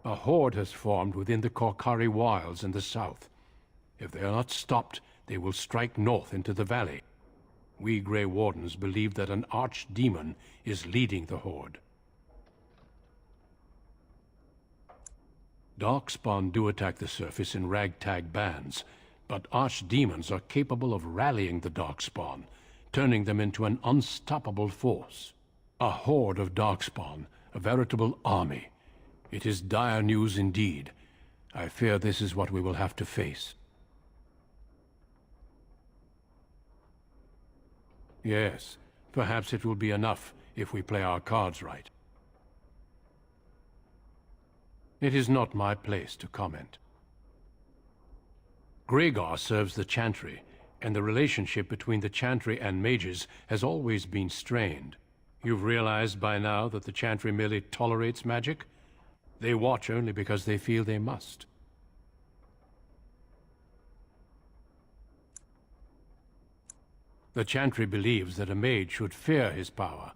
A horde has formed within the Korkari wilds in the south. If they are not stopped, they will strike north into the valley. We Grey Wardens believe that an archdemon is leading the horde. Darkspawn do attack the surface in ragtag bands, but archdemons are capable of rallying the Darkspawn, turning them into an unstoppable force. A horde of Darkspawn, a veritable army. It is dire news indeed. I fear this is what we will have to face. Yes, perhaps it will be enough if we play our cards right. It is not my place to comment. Gregor serves the Chantry, and the relationship between the Chantry and mages has always been strained. You've realized by now that the Chantry merely tolerates magic? They watch only because they feel they must. The Chantry believes that a mage should fear his power.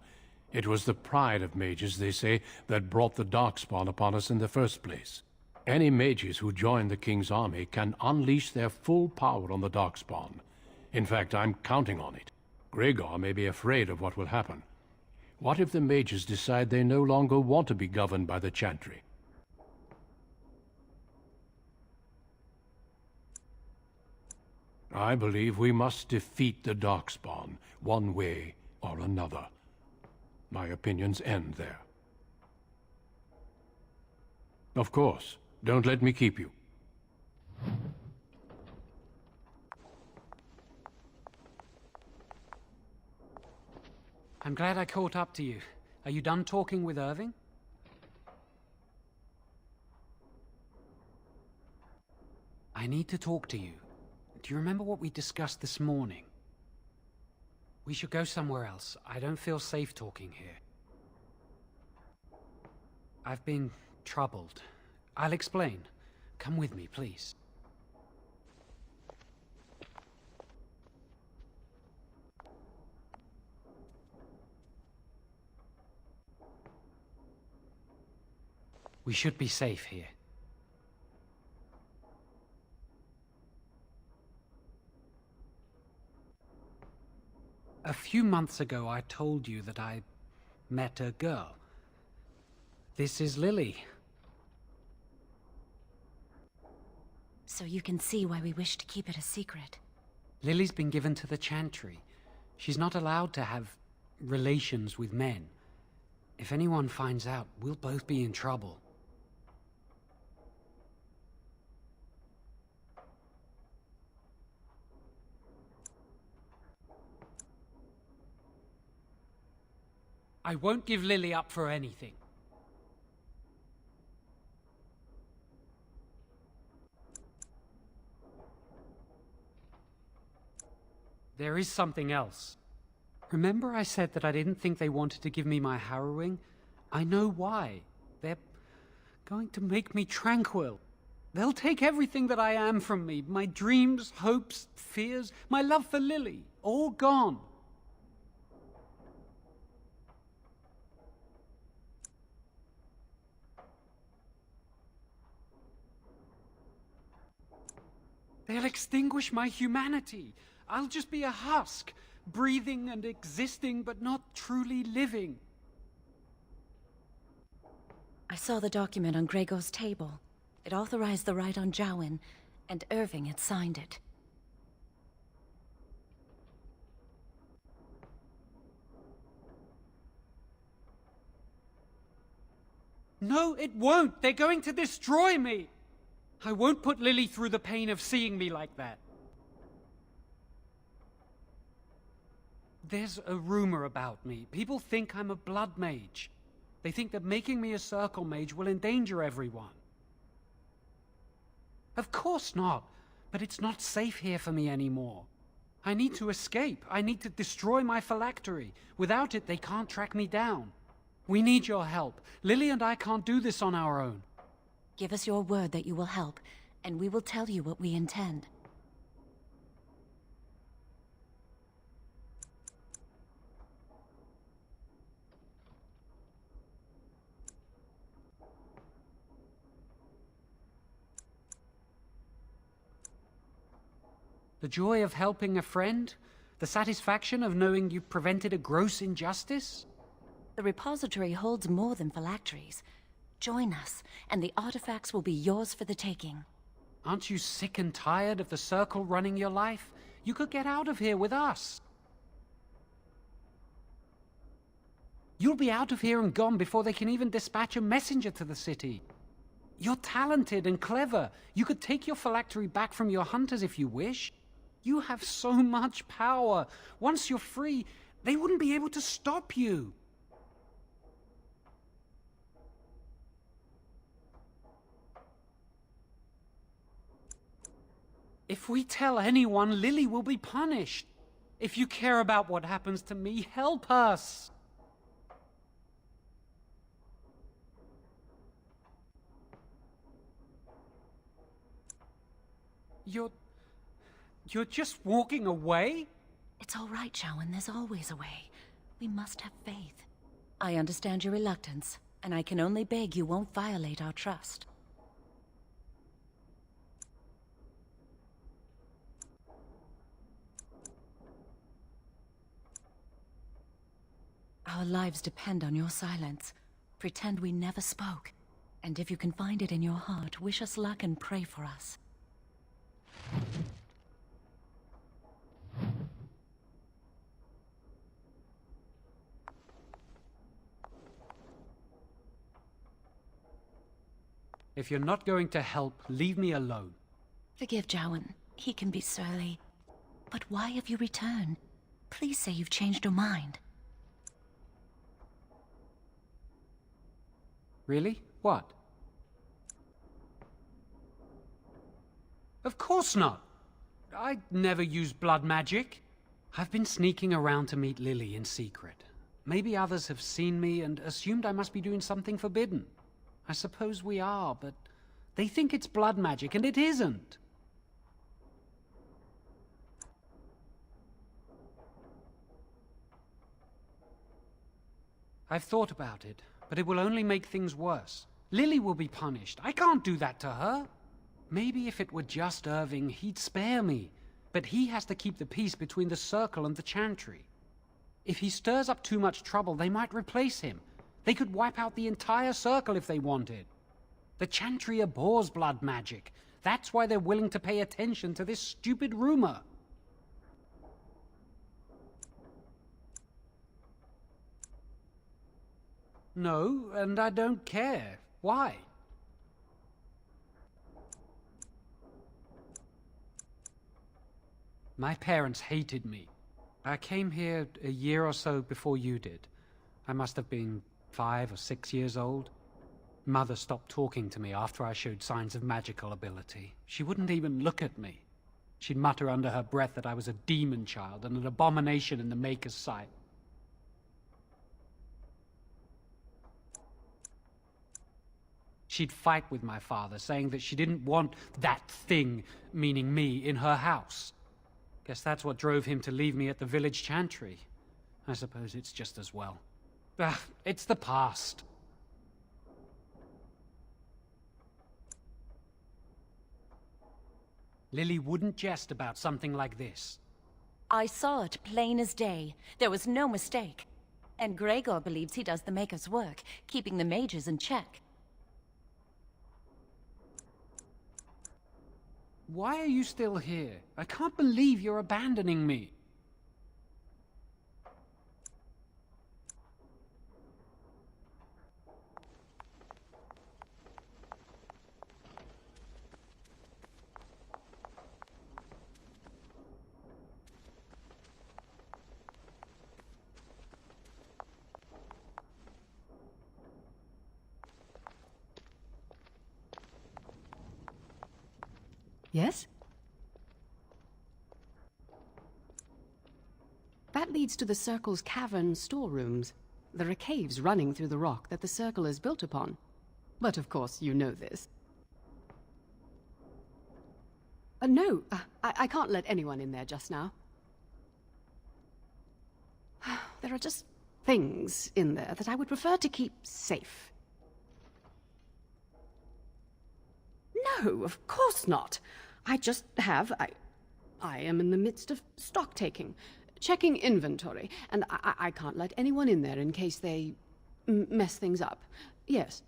It was the pride of mages, they say, that brought the Darkspawn upon us in the first place. Any mages who join the King's army can unleash their full power on the Darkspawn. In fact, I'm counting on it. Gregor may be afraid of what will happen. What if the mages decide they no longer want to be governed by the Chantry? I believe we must defeat the Darkspawn, one way or another. My opinions end there. Of course. Don't let me keep you. I'm glad I caught up to you. Are you done talking with Irving? I need to talk to you. Do you remember what we discussed this morning? We should go somewhere else. I don't feel safe talking here. I've been troubled. I'll explain. Come with me, please. We should be safe here. A few months ago, I told you that I met a girl. This is Lily. So you can see why we wish to keep it a secret. Lily's been given to the Chantry. She's not allowed to have relations with men. If anyone finds out, we'll both be in trouble. I won't give Lily up for anything. There is something else. Remember I said that I didn't think they wanted to give me my harrowing? I know why. They're going to make me tranquil. They'll take everything that I am from me. My dreams, hopes, fears, my love for Lily. All gone. They'll extinguish my humanity. I'll just be a husk, breathing and existing, but not truly living. I saw the document on Gregor's table. It authorized the right on Jowen, and Irving had signed it. No, it won't. They're going to destroy me. I won't put Lily through the pain of seeing me like that. There's a rumor about me. People think I'm a blood mage. They think that making me a circle mage will endanger everyone. Of course not, but it's not safe here for me anymore. I need to escape. I need to destroy my phylactery. Without it, they can't track me down. We need your help. Lily and I can't do this on our own. Give us your word that you will help, and we will tell you what we intend. The joy of helping a friend? The satisfaction of knowing you prevented a gross injustice? The repository holds more than phylacteries. Join us, and the artifacts will be yours for the taking. Aren't you sick and tired of the Circle running your life? You could get out of here with us. You'll be out of here and gone before they can even dispatch a messenger to the city. You're talented and clever. You could take your phylactery back from your hunters if you wish. You have so much power. Once you're free, they wouldn't be able to stop you. If we tell anyone, Lily will be punished. If you care about what happens to me, help us. You're just walking away? It's all right, Jowen. There's always a way. We must have faith. I understand your reluctance, and I can only beg you won't violate our trust. Our lives depend on your silence. Pretend we never spoke. And if you can find it in your heart, wish us luck and pray for us. If you're not going to help, leave me alone. Forgive Jowen. He can be surly. But why have you returned? Please say you've changed your mind. Really? What? Of course not. I never used blood magic. I've been sneaking around to meet Lily in secret. Maybe others have seen me and assumed I must be doing something forbidden. I suppose we are, but they think it's blood magic, and it isn't. I've thought about it, but it will only make things worse. Lily will be punished. I can't do that to her. Maybe if it were just Irving, he'd spare me. But he has to keep the peace between the Circle and the Chantry. If he stirs up too much trouble, they might replace him. They could wipe out the entire Circle if they wanted. The Chantry abhors blood magic. That's why they're willing to pay attention to this stupid rumor. No, and I don't care. Why? My parents hated me. I came here a year or so before you did. I must have been 5 or 6 years old. Mother stopped talking to me after I showed signs of magical ability. She wouldn't even look at me. She'd mutter under her breath that I was a demon child and an abomination in the Maker's sight. She'd fight with my father, saying that she didn't want that thing, meaning me, in her house. Guess that's what drove him to leave me at the village chantry. I suppose it's just as well. It's the past. Lily wouldn't jest about something like this. I saw it plain as day. There was no mistake. And Gregor believes he does the Maker's work, keeping the mages in check. Why are you still here? I can't believe you're abandoning me. Yes? That leads to the Circle's cavern storerooms. There are caves running through the rock that the Circle is built upon. But of course you know this. No, I can't let anyone in there just now. There are just things in there that I would prefer to keep safe. No, of course not. I just have... I am in the midst of stock taking, checking inventory, and I can't let anyone in there in case they mess things up. Yes.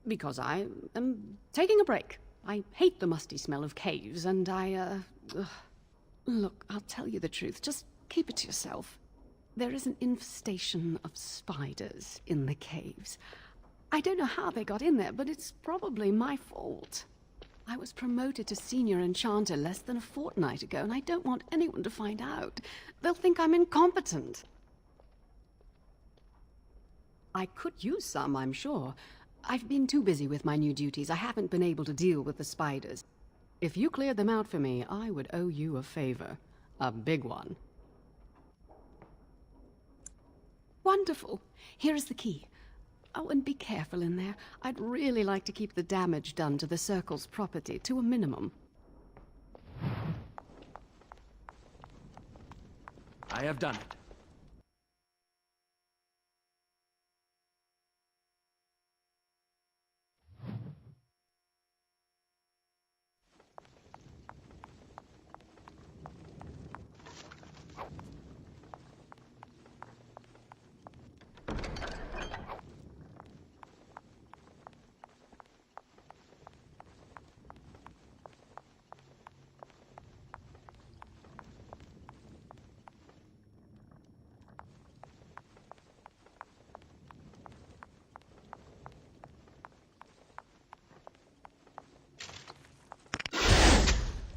Because I am taking a break. I hate the musty smell of caves, and Look, I'll tell you the truth. Just keep it to yourself. There is an infestation of spiders in the caves. I don't know how they got in there, but it's probably my fault. I was promoted to senior enchanter less than a fortnight ago, and I don't want anyone to find out. They'll think I'm incompetent. I could use some, I'm sure. I've been too busy with my new duties. I haven't been able to deal with the spiders. If you cleared them out for me, I would owe you a favor. A big one. Wonderful. Here is the key. Oh, and be careful in there. I'd really like to keep the damage done to the Circle's property to a minimum. I have done it.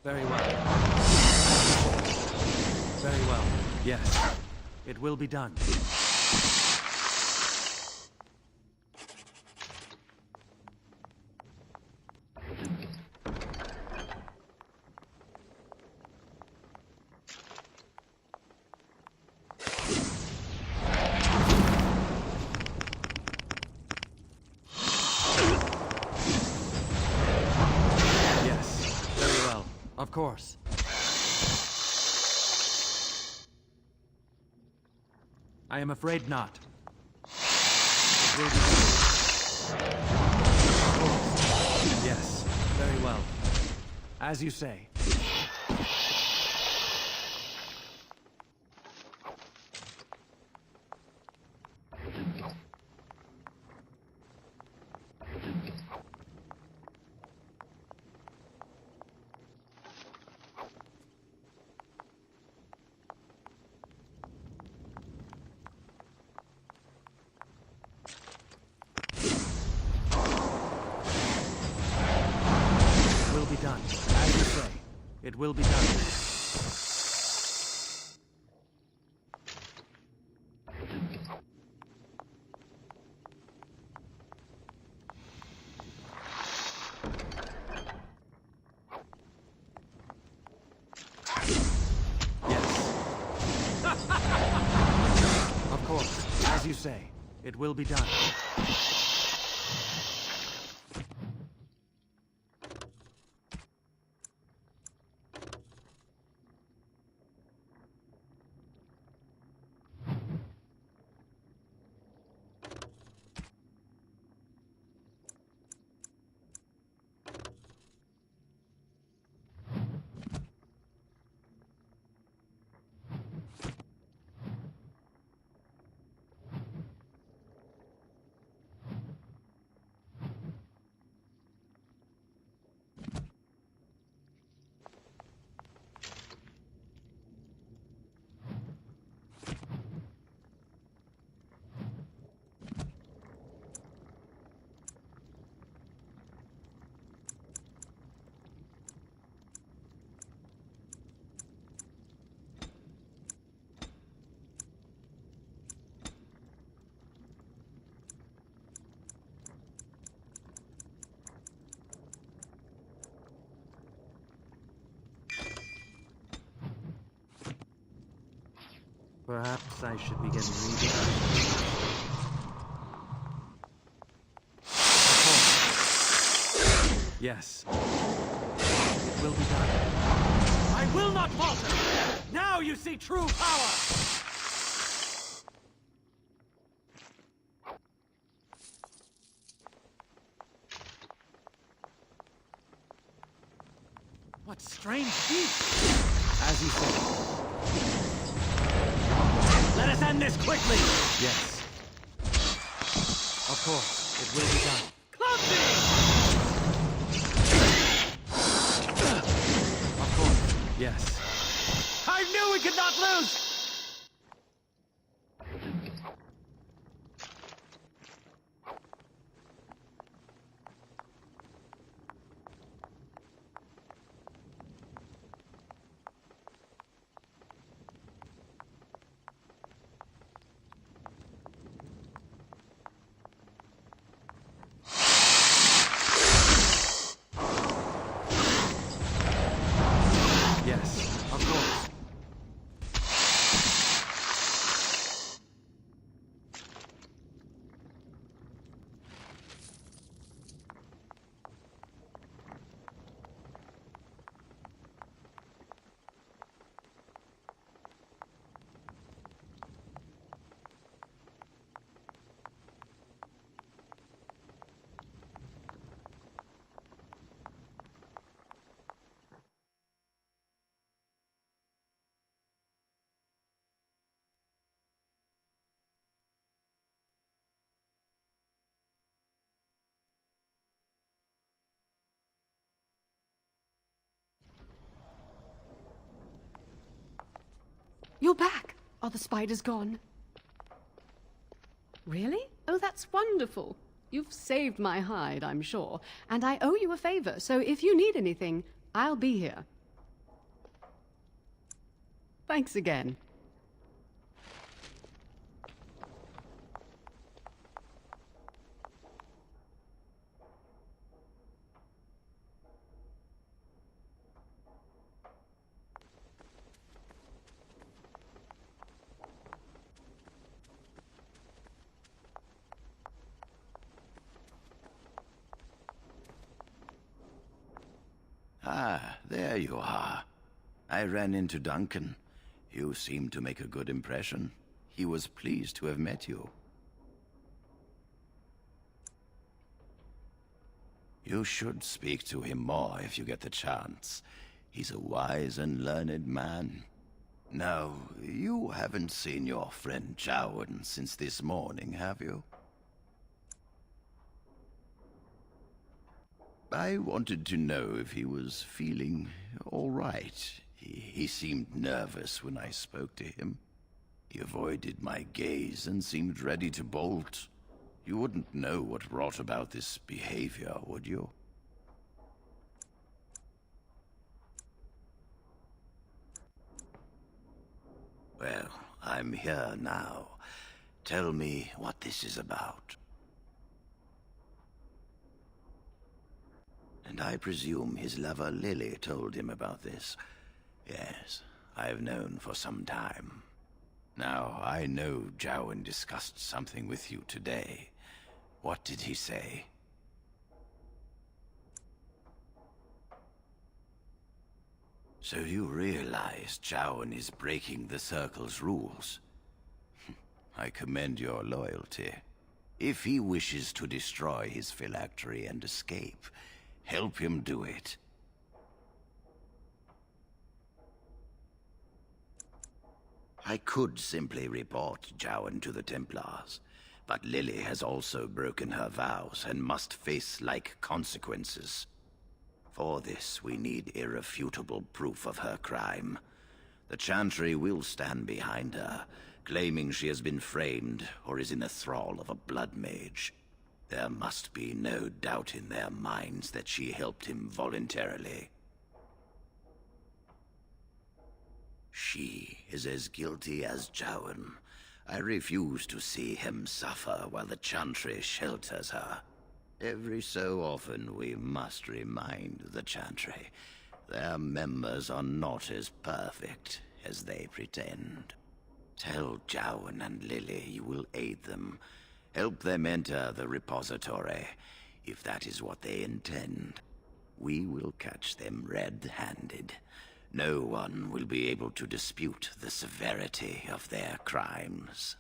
Very well. Very well. Yes. It will be done. Of course. I am afraid not. It will be... Yes, very well. As you say. It will be done. Of course, as you say, it will be done. Perhaps I should begin reading. Yes. It will be done. I will not falter! Now you see true power! What strange feat! As you say. Let us end this quickly! Yes. Of course, it will be done. Clumsy! Of course, yes. I knew we could not lose! You're back! Are the spiders gone? Really? Oh, that's wonderful. You've saved my hide, I'm sure. And I owe you a favor, so if you need anything, I'll be here. Thanks again. Ah, there you are. I ran into Duncan. You seem to make a good impression. He was pleased to have met you. You should speak to him more if you get the chance. He's a wise and learned man. Now, you haven't seen your friend Warden since this morning, have you? I wanted to know if he was feeling all right. He seemed nervous when I spoke to him. He avoided my gaze and seemed ready to bolt. You wouldn't know what brought about this behavior, would you? Well, I'm here now. Tell me what this is about. And I presume his lover Lily told him about this. Yes, I've known for some time. Now, I know Jowan discussed something with you today. What did he say? So you realize Jowan is breaking the Circle's rules? I commend your loyalty. If he wishes to destroy his phylactery and escape, help him do it. I could simply report Jowan to the Templars, but Lily has also broken her vows and must face like consequences. For this, we need irrefutable proof of her crime. The Chantry will stand behind her, claiming she has been framed or is in the thrall of a blood mage. There must be no doubt in their minds that she helped him voluntarily. She is as guilty as Jowan. I refuse to see him suffer while the Chantry shelters her. Every so often we must remind the Chantry their members are not as perfect as they pretend. Tell Jowan and Lily you will aid them. Help them enter the repository, if that is what they intend. We will catch them red-handed. No one will be able to dispute the severity of their crimes.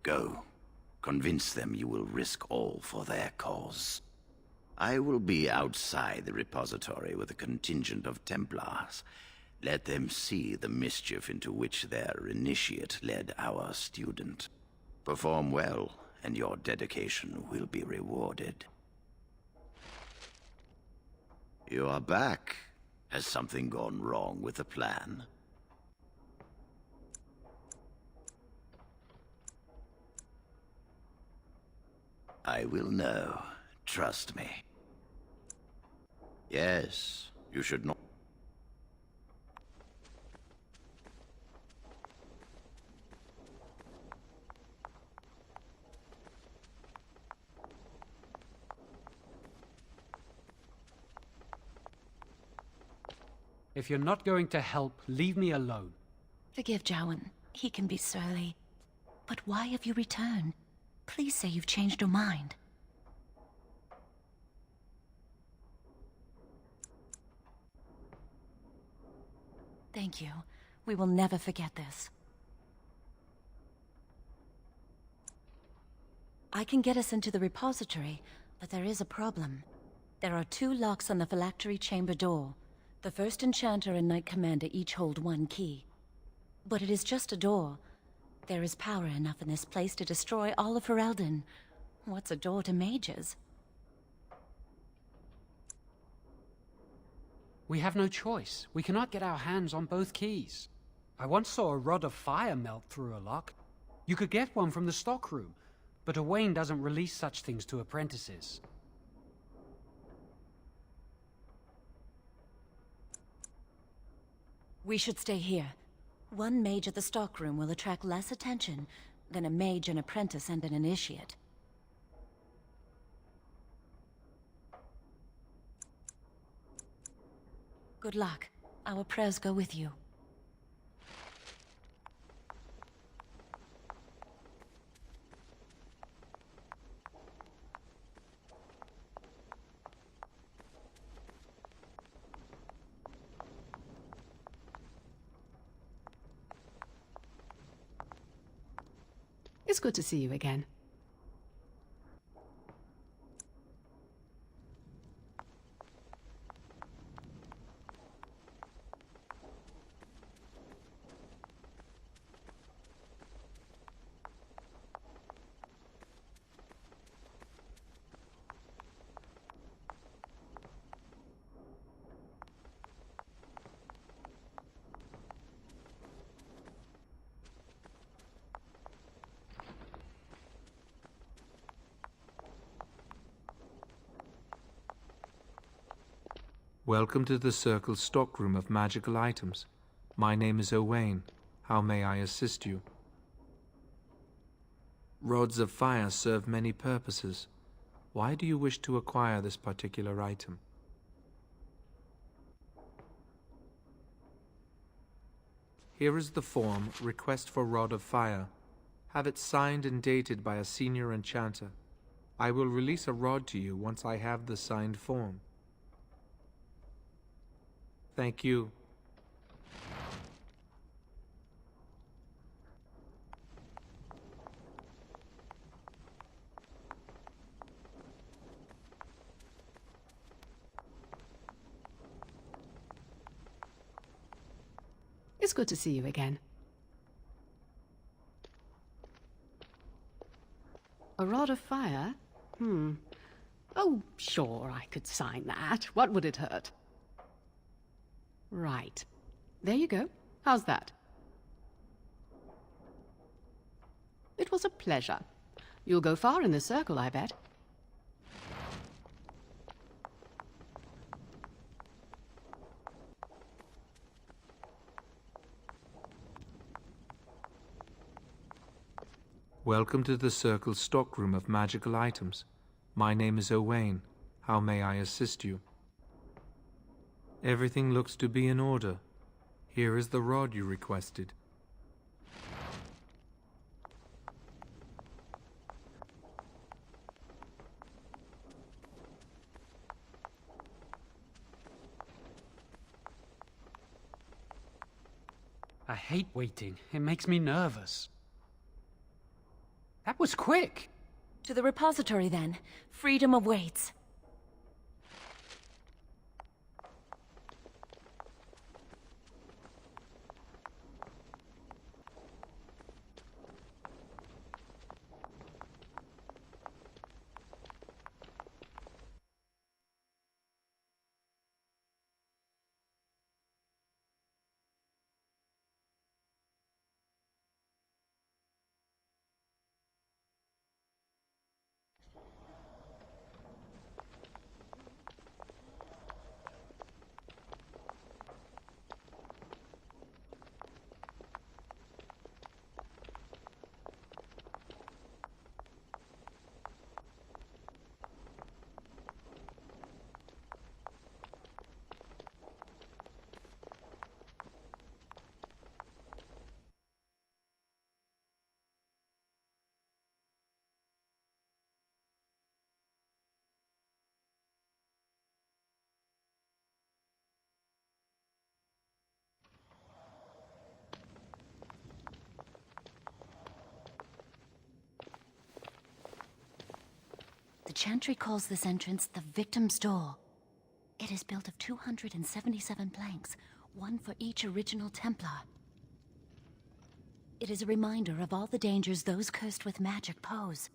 Go. Convince them you will risk all for their cause. I will be outside the repository with a contingent of Templars. Let them see the mischief into which their initiate led our student. Perform well, and your dedication will be rewarded. You are back. Has something gone wrong with the plan? I will know. Trust me. Yes, you should not. If you're not going to help, leave me alone. Forgive Jowan. He can be surly. But why have you returned? Please say you've changed your mind. Thank you. We will never forget this. I can get us into the repository, but there is a problem. There are 2 locks on the phylactery chamber door. The first enchanter and knight commander each hold 1 key. But it is just a door. There is power enough in this place to destroy all of Ferelden. What's a door to mages? We have no choice. We cannot get our hands on both keys. I once saw a rod of fire melt through a lock. You could get one from the stockroom, but Owain doesn't release such things to apprentices. We should stay here. 1 mage at the stockroom will attract less attention than a mage, an apprentice, and an initiate. Good luck. Our prayers go with you. It's good to see you again. Welcome to the Circle's stockroom of magical items. My name is Owain. How may I assist you? Rods of fire serve many purposes. Why do you wish to acquire this particular item? Here is the form, Request for Rod of Fire. Have it signed and dated by a senior enchanter. I will release a rod to you once I have the signed form. Thank you. It's good to see you again. A rod of fire? Oh, sure, I could sign that. What would it hurt? Right. There you go. How's that? It was a pleasure. You'll go far in the circle, I bet. Welcome to the Circle's stockroom of magical items. My name is Owain. How may I assist you? Everything looks to be in order. Here is the rod you requested. I hate waiting. It makes me nervous. That was quick. To the repository, then. Freedom awaits. The Chantry calls this entrance the Victim's Door. It is built of 277 planks, one for each original Templar. It is a reminder of all the dangers those cursed with magic pose.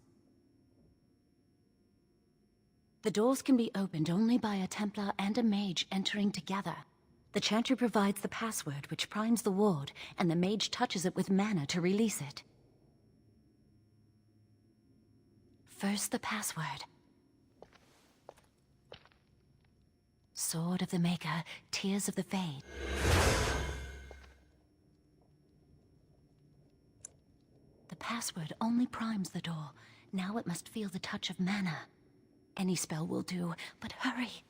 The doors can be opened only by a Templar and a mage entering together. The Chantry provides the password, which primes the ward, and the mage touches it with mana to release it. First, the password. Sword of the Maker, Tears of the Fade. The password only primes the door. Now it must feel the touch of mana. Any spell will do, but hurry!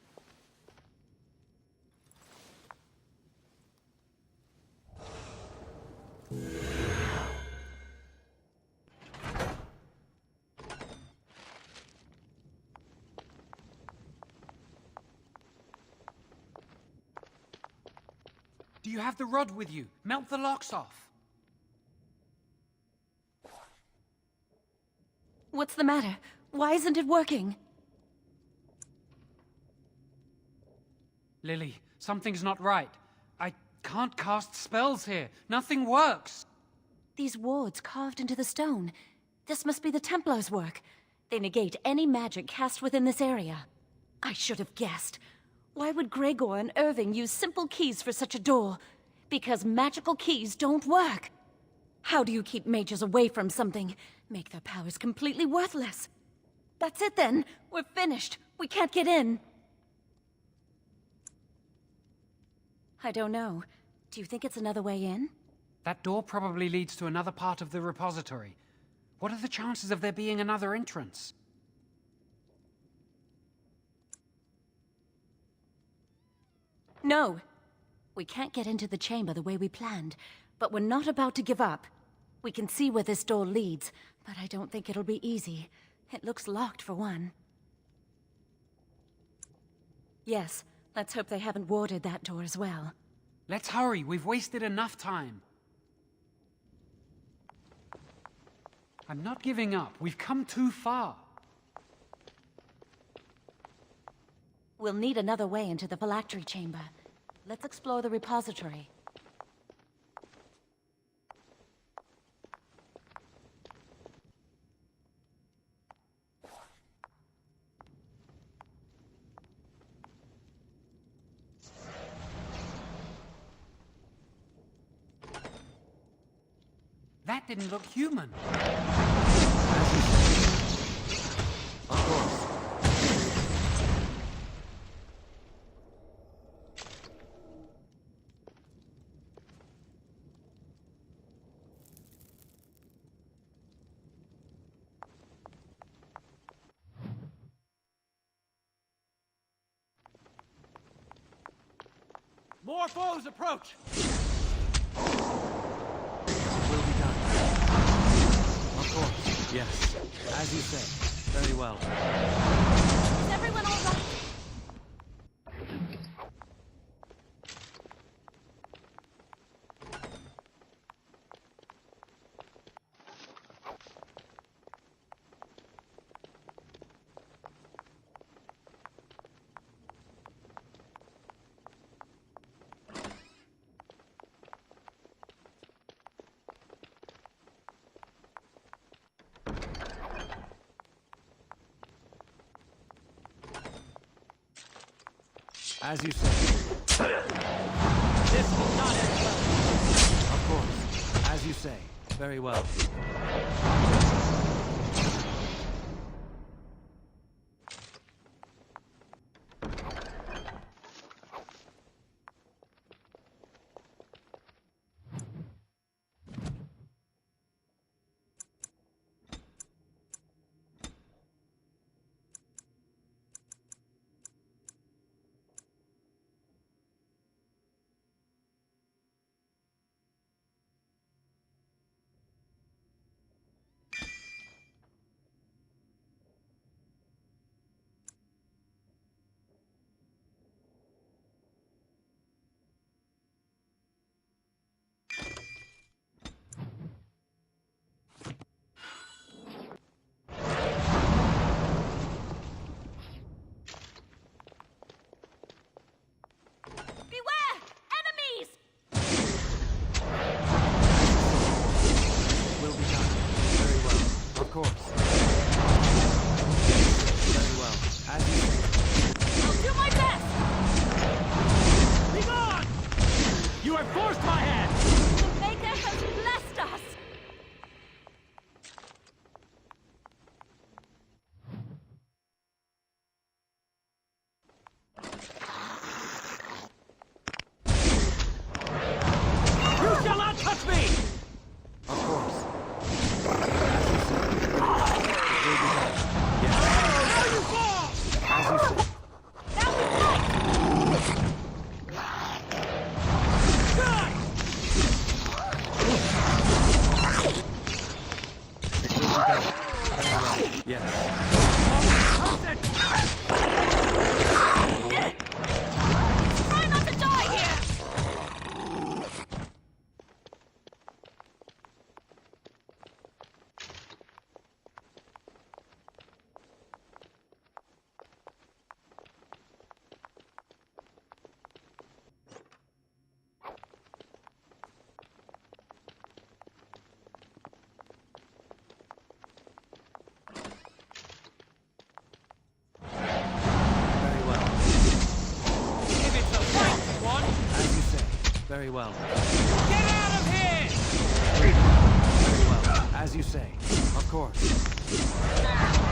Do you have the rod with you? Melt the locks off. What's the matter? Why isn't it working? Lily, something's not right. I can't cast spells here. Nothing works. These wards carved into the stone. This must be the Templars' work. They negate any magic cast within this area. I should have guessed. Why would Gregor and Irving use simple keys for such a door? Because magical keys don't work. How do you keep mages away from something? Make their powers completely worthless. That's it then. We're finished. We can't get in. I don't know. Do you think it's another way in? That door probably leads to another part of the repository. What are the chances of there being another entrance? No. We can't get into the chamber the way we planned, but we're not about to give up. We can see where this door leads, but I don't think it'll be easy. It looks locked for one. Yes, let's hope they haven't warded that door as well. Let's hurry. We've wasted enough time. I'm not giving up. We've come too far. We'll need another way into the phylactery chamber. Let's explore the repository. That didn't look human. Of course. More foes approach! Will be done. Of course. Yes. As you say. Very well. Is everyone all right? As you say. This will not end well. Of course. As you say. Very well. Very well. Get out of here! Very well. As you say. Of course. Yes.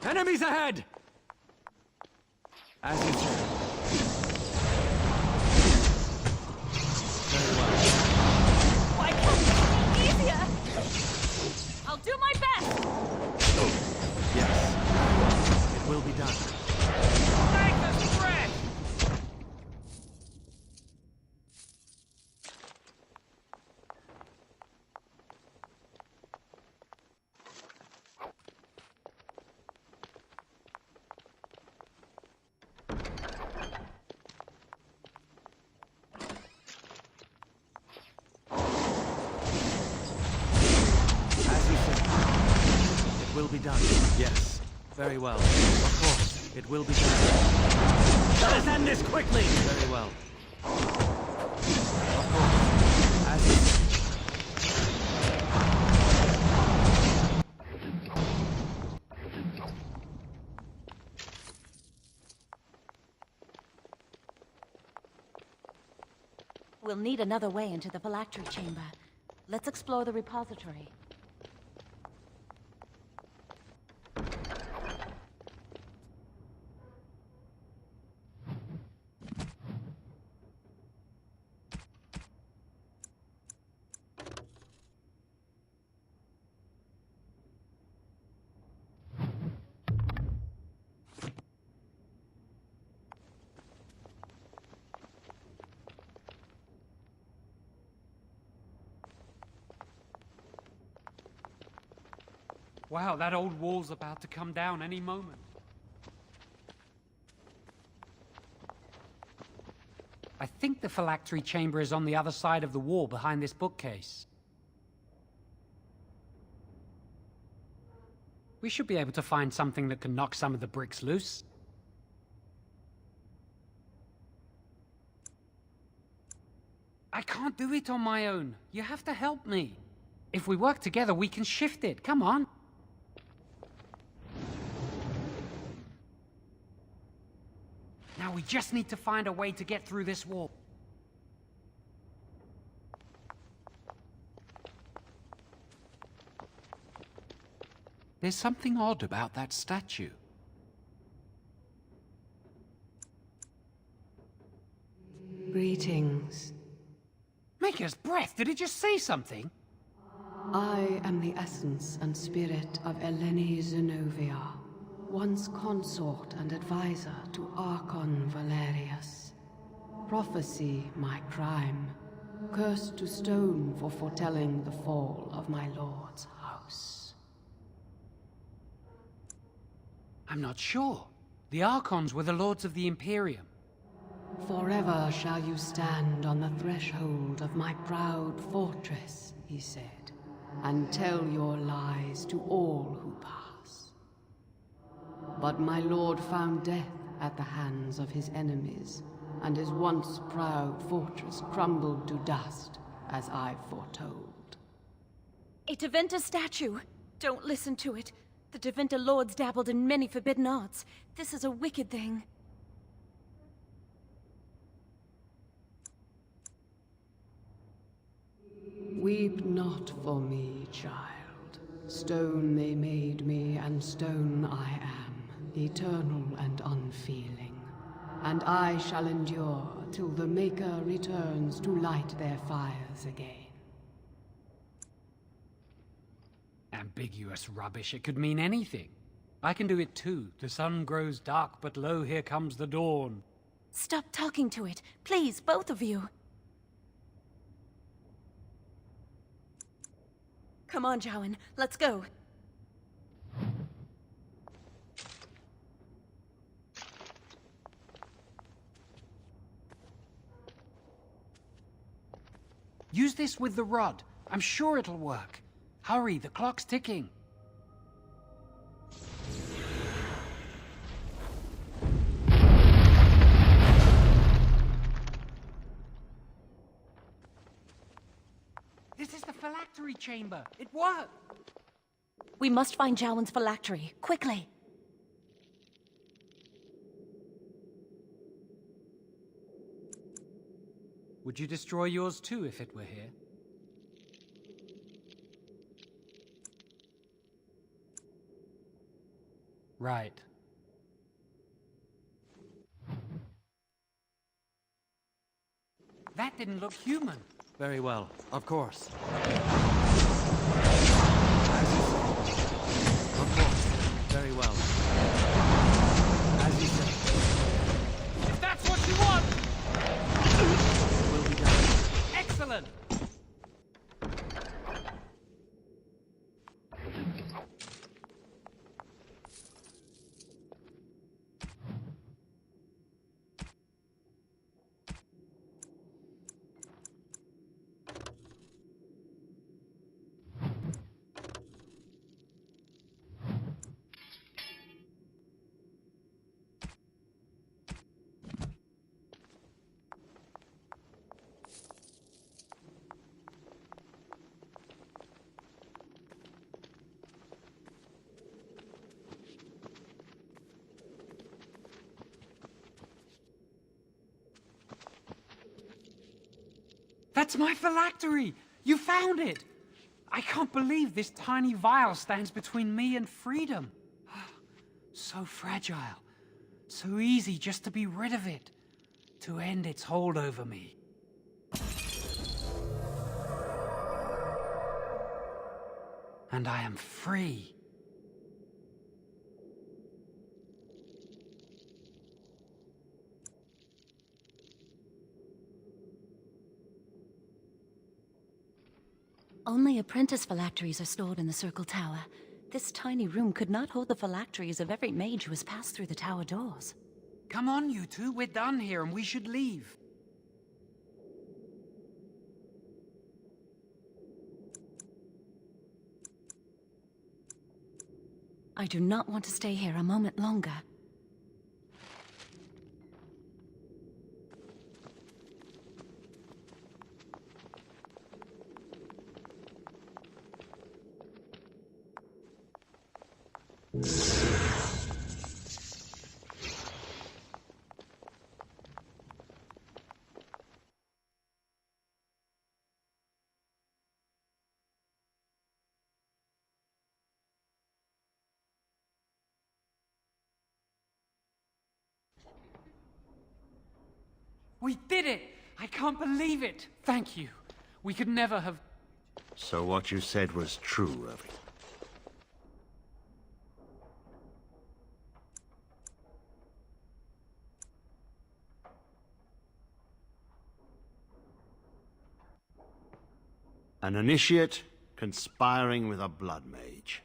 Enemies ahead! As you say. Very well. Why can't it be easier? I'll do my best! Yes. It will be done. Make us bread! Will be done. Yes. Very well. Of course. It will be done. Let us end this quickly! Very well. Of course. As you say. We'll need another way into the phylactery chamber. Let's explore the repository. Wow, that old wall's about to come down any moment. I think the phylactery chamber is on the other side of the wall behind this bookcase. We should be able to find something that can knock some of the bricks loose. I can't do it on my own. You have to help me. If we work together, we can shift it. Come on. Now we just need to find a way to get through this wall. There's something odd about that statue. Greetings. Maker's breath, did it just say something? I am the essence and spirit of Eleni Zenobia, once consort and advisor to Archon Valerius. Prophecy my crime, cursed to stone for foretelling the fall of my lord's house. I'm not sure. The Archons were the lords of the Imperium. Forever shall you stand on the threshold of my proud fortress, he said, and tell your lies to all who pass. But my lord found death at the hands of his enemies, and his once proud fortress crumbled to dust, as I foretold. A Tevinter statue! Don't listen to it. The Tevinter lords dabbled in many forbidden arts. This is a wicked thing. Weep not for me, child. Stone they made me, and stone I am, eternal and unfeeling. And I shall endure till the Maker returns to light their fires again. Ambiguous rubbish, it could mean anything. I can do it too. The sun grows dark, but lo, here comes the dawn. Stop talking to it. Please, both of you. Come on, Jowan. Let's go. Use this with the rod. I'm sure it'll work. Hurry, the clock's ticking. This is the phylactery chamber. It worked. We must find Jowen's phylactery, quickly. Would you destroy yours too if it were here? Right. That didn't look human. Very well, of course. Of course, very well. As you say. If that's what you want! It will be done. Excellent! That's my phylactery! You found it! I can't believe this tiny vial stands between me and freedom. So fragile. So easy just to be rid of it. To end its hold over me. And I am free. Only apprentice phylacteries are stored in the Circle Tower. This tiny room could not hold the phylacteries of every mage who has passed through the tower doors. Come on, you two. We're done here and we should leave. I do not want to stay here a moment longer. We did it! I can't believe it! Thank you. We could never have... So what you said was true, Irving. An initiate conspiring with a blood mage.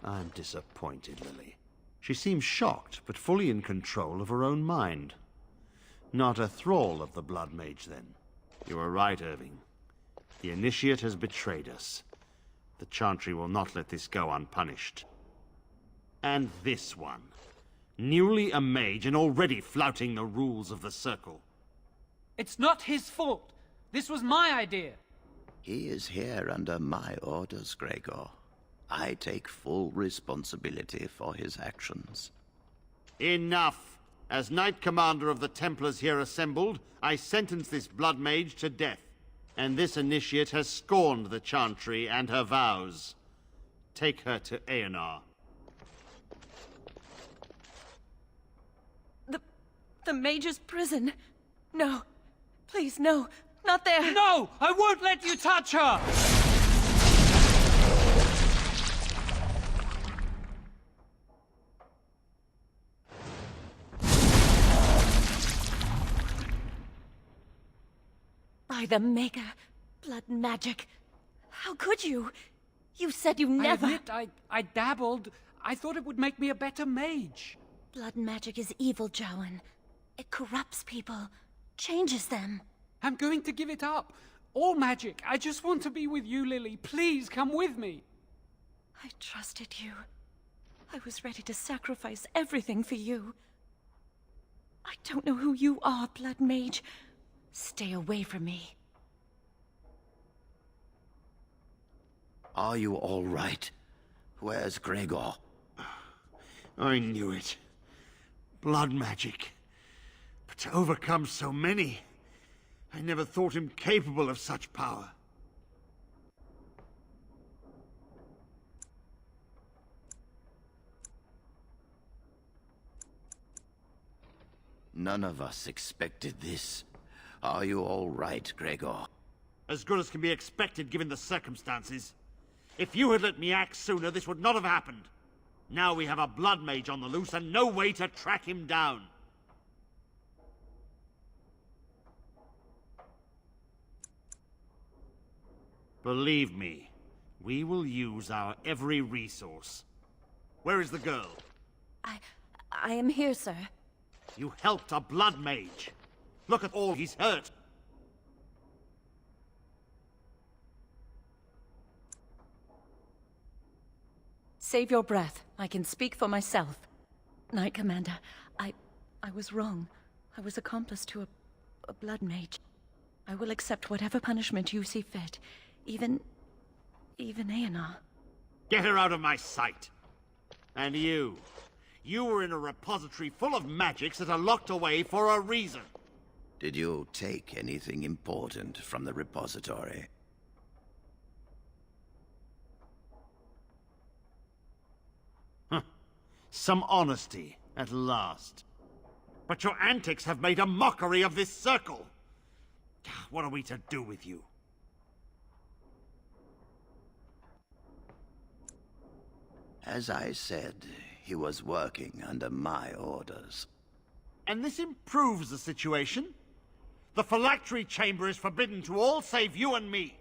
I'm disappointed, Lily. She seems shocked, but fully in control of her own mind. Not a thrall of the blood mage, then. You were right, Irving. The initiate has betrayed us. The Chantry will not let this go unpunished. And this one. Newly a mage and already flouting the rules of the Circle. It's not his fault. This was my idea. He is here under my orders, Gregor. I take full responsibility for his actions. Enough! As Knight Commander of the Templars here assembled, I sentence this blood mage to death. And this initiate has scorned the Chantry and her vows. Take her to Aenar. The Mage's prison. No. Please, no. Not there. No! I won't let you touch her! By the Maker, blood magic. How could you? You said you never... I admit, I dabbled. I thought it would make me a better mage. Blood magic is evil, Jowen. It corrupts people, changes them. I'm going to give it up. All magic. I just want to be with you, Lily. Please come with me. I trusted you. I was ready to sacrifice everything for you. I don't know who you are, Blood Mage. Stay away from me. Are you all right? Where's Gregor? I knew it. Blood magic. But to overcome so many, I never thought him capable of such power. None of us expected this. Are you all right, Gregor? As good as can be expected given the circumstances. If you had let me act sooner, this would not have happened. Now we have a blood mage on the loose and no way to track him down. Believe me, we will use our every resource. Where is the girl? I am here, sir. You helped a blood mage. Look at all he's hurt. Save your breath. I can speak for myself. Knight Commander, I was wrong. I was accomplice to a blood mage. I will accept whatever punishment you see fit. Even Aenar. Get her out of my sight. And you. You were in a repository full of magics that are locked away for a reason. Did you take anything important from the repository? Some honesty, at last. But your antics have made a mockery of this circle. What are we to do with you? As I said, he was working under my orders. And this improves the situation? The phylactery chamber is forbidden to all save you and me.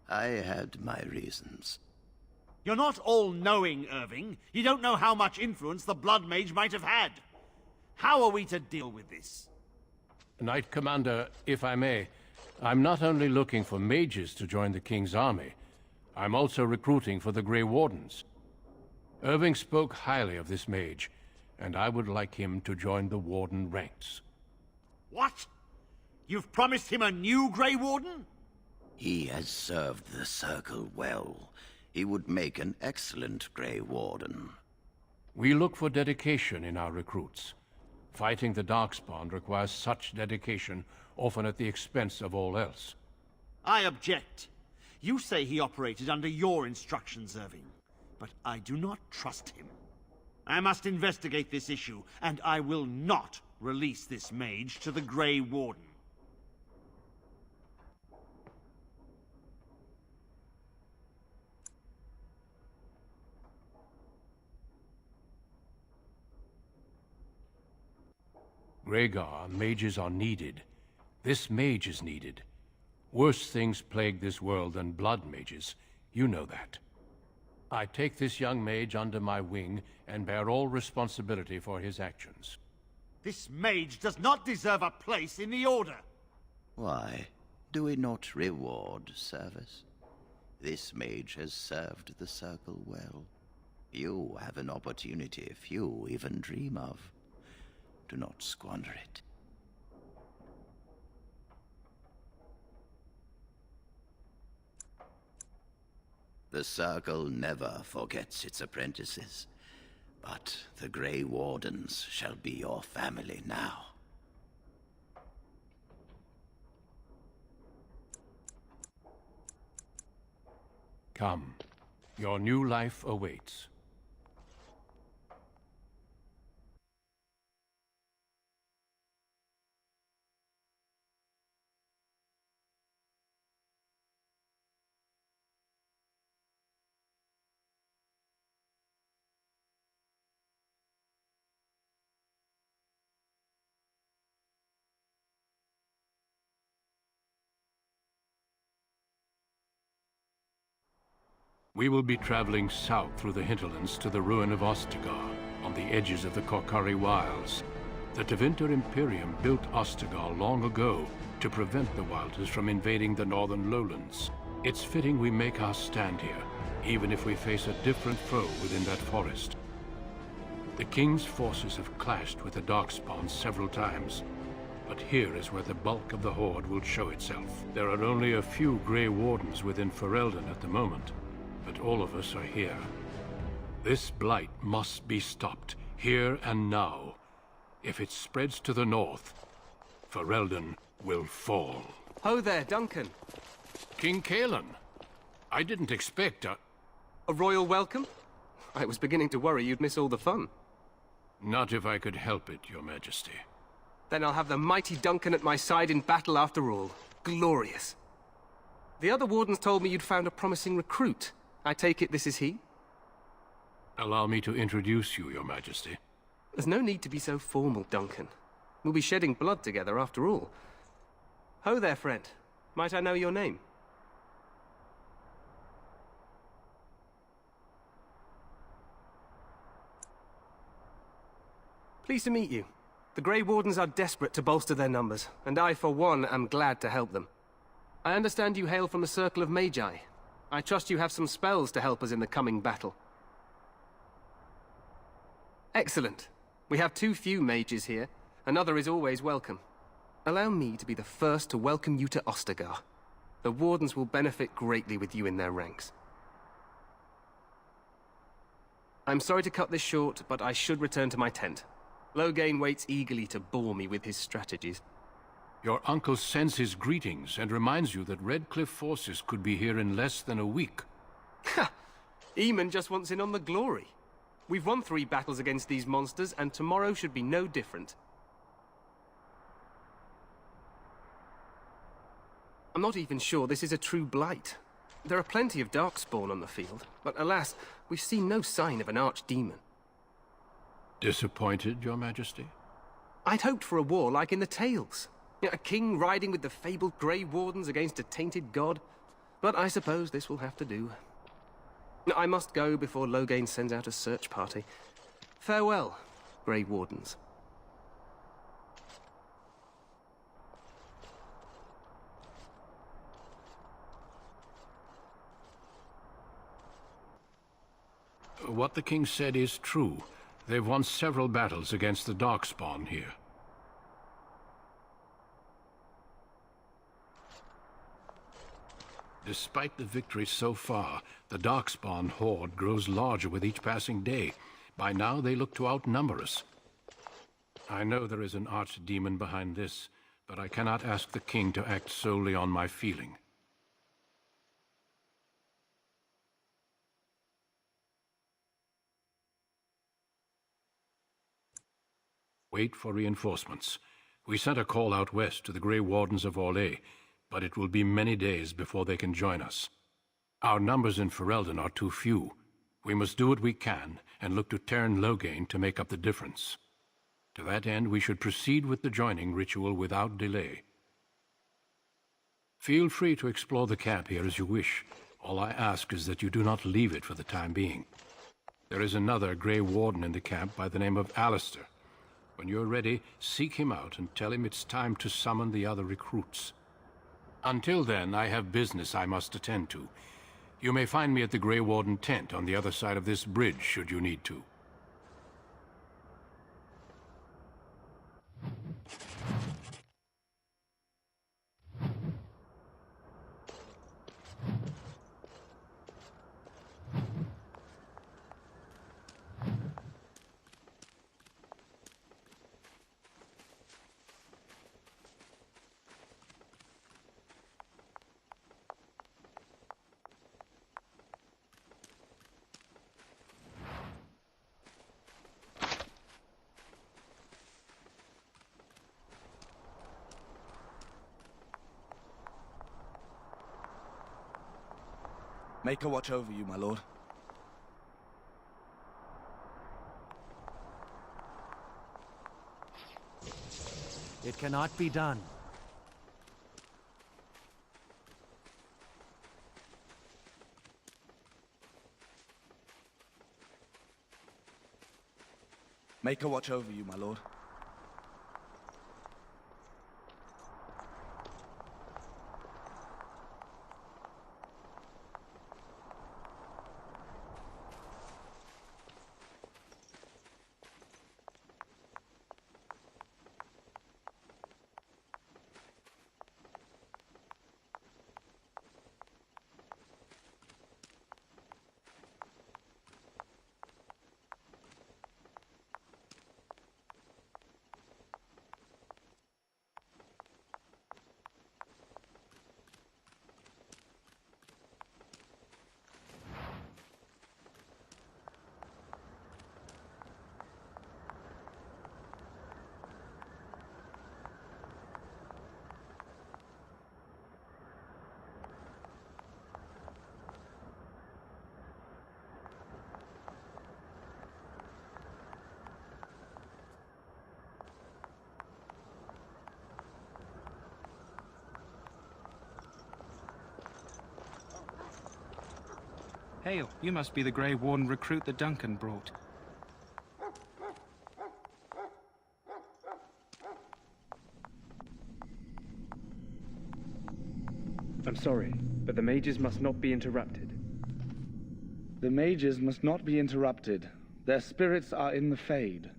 I had my reasons. You're not all-knowing, Irving. You don't know how much influence the Blood Mage might have had. How are we to deal with this? Knight Commander, if I may, I'm not only looking for mages to join the King's army, I'm also recruiting for the Grey Wardens. Irving spoke highly of this mage, and I would like him to join the Warden ranks. What? You've promised him a new Grey Warden? He has served the Circle well. He would make an excellent Grey Warden. We look for dedication in our recruits. Fighting the Darkspawn requires such dedication, often at the expense of all else. I object. You say he operated under your instructions, Irving, but I do not trust him. I must investigate this issue, and I will not release this mage to the Grey Warden. Rhaegar, mages are needed. This mage is needed. Worse things plague this world than blood mages. You know that. I take this young mage under my wing and bear all responsibility for his actions. This mage does not deserve a place in the Order. Why? Do we not reward service? This mage has served the Circle well. You have an opportunity few even dream of. Do not squander it. The Circle never forgets its apprentices, but the Grey Wardens shall be your family now. Come. Your new life awaits. We will be traveling south through the hinterlands to the ruin of Ostagar, on the edges of the Korkari Wilds. The Tevinter Imperium built Ostagar long ago to prevent the Wilders from invading the northern lowlands. It's fitting we make our stand here, even if we face a different foe within that forest. The King's forces have clashed with the Darkspawn several times, but here is where the bulk of the Horde will show itself. There are only a few Grey Wardens within Ferelden at the moment, but all of us are here. This blight must be stopped, here and now. If it spreads to the north, Ferelden will fall. Ho there, Duncan. King Kalen. I didn't expect a royal welcome? I was beginning to worry you'd miss all the fun. Not if I could help it, Your Majesty. Then I'll have the mighty Duncan at my side in battle after all. Glorious. The other wardens told me you'd found a promising recruit. I take it this is he? Allow me to introduce you, Your Majesty. There's no need to be so formal, Duncan. We'll be shedding blood together after all. Ho there, friend. Might I know your name? Pleased to meet you. The Grey Wardens are desperate to bolster their numbers, and I, for one, am glad to help them. I understand you hail from the Circle of Magi. I trust you have some spells to help us in the coming battle. Excellent. We have too few mages here. Another is always welcome. Allow me to be the first to welcome you to Ostagar. The Wardens will benefit greatly with you in their ranks. I'm sorry to cut this short, but I should return to my tent. Loghain waits eagerly to bore me with his strategies. Your uncle sends his greetings and reminds you that Redcliffe forces could be here in less than a week. Ha! Eamon just wants in on the glory. We've won 3 battles against these monsters, and tomorrow should be no different. I'm not even sure this is a true blight. There are plenty of Darkspawn on the field, but alas, we've seen no sign of an archdemon. Disappointed, Your Majesty? I'd hoped for a war like in the tales. A king riding with the fabled Grey Wardens against a tainted god. But I suppose this will have to do. I must go before Loghain sends out a search party. Farewell, Grey Wardens. What the king said is true. They've won several battles against the Darkspawn here. Despite the victory so far, the Darkspawn horde grows larger with each passing day. By now, they look to outnumber us. I know there is an archdemon behind this, but I cannot ask the king to act solely on my feeling. Wait for reinforcements. We sent a call out west to the Grey Wardens of Orlais, but it will be many days before they can join us. Our numbers in Ferelden are too few. We must do what we can, and look to Teyrn Loghain to make up the difference. To that end, we should proceed with the joining ritual without delay. Feel free to explore the camp here as you wish. All I ask is that you do not leave it for the time being. There is another Grey Warden in the camp by the name of Alistair. When you're ready, seek him out and tell him it's time to summon the other recruits. Until then, I have business I must attend to. You may find me at the Grey Warden tent on the other side of this bridge, should you need to. Maker watch over you, my lord. It cannot be done. Maker watch over you, my lord. Hail, you must be the Grey Warden recruit that Duncan brought. I'm sorry, but the mages must not be interrupted. The mages must not be interrupted. Their spirits are in the Fade.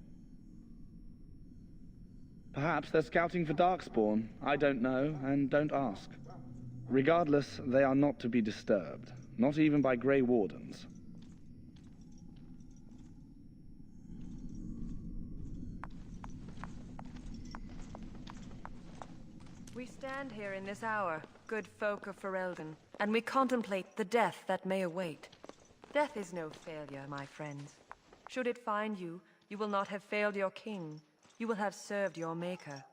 Perhaps they're scouting for Darkspawn. I don't know, and don't ask. Regardless, they are not to be disturbed. Not even by Grey Wardens. We stand here in this hour, good folk of Ferelden, and we contemplate the death that may await. Death is no failure, my friends. Should it find you, you will not have failed your king. You will have served your Maker.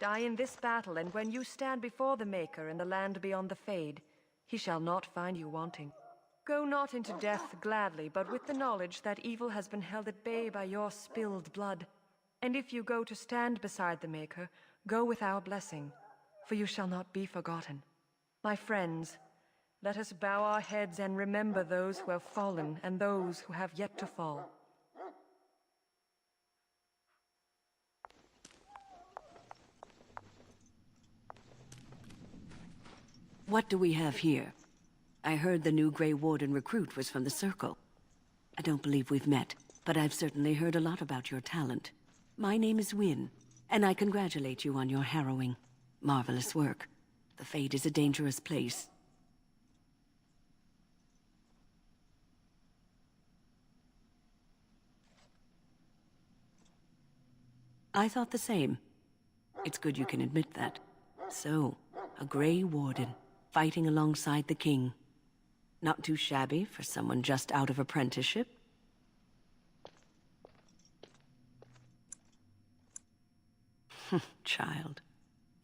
Die in this battle, and when you stand before the Maker in the land beyond the Fade, he shall not find you wanting. Go not into death gladly, but with the knowledge that evil has been held at bay by your spilled blood. And if you go to stand beside the Maker, go with our blessing, for you shall not be forgotten. My friends, let us bow our heads and remember those who have fallen and those who have yet to fall. What do we have here? I heard the new Grey Warden recruit was from the Circle. I don't believe we've met, but I've certainly heard a lot about your talent. My name is Wynne, and I congratulate you on your harrowing, marvelous work. The Fade is a dangerous place. I thought the same. It's good you can admit that. So, a Grey Warden, fighting alongside the king. Not too shabby for someone just out of apprenticeship. Child,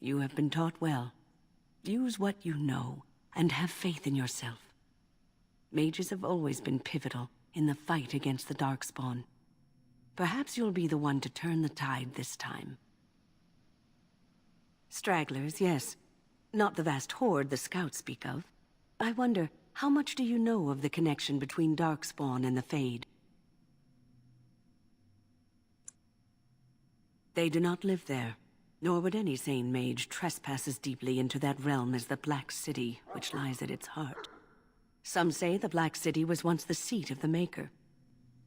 you have been taught well. Use what you know, and have faith in yourself. Mages have always been pivotal in the fight against the Darkspawn. Perhaps you'll be the one to turn the tide this time. Stragglers, yes. Not the vast horde the scouts speak of. I wonder, how much do you know of the connection between Darkspawn and the Fade? They do not live there, nor would any sane mage trespass as deeply into that realm as the Black City, which lies at its heart. Some say the Black City was once the seat of the Maker.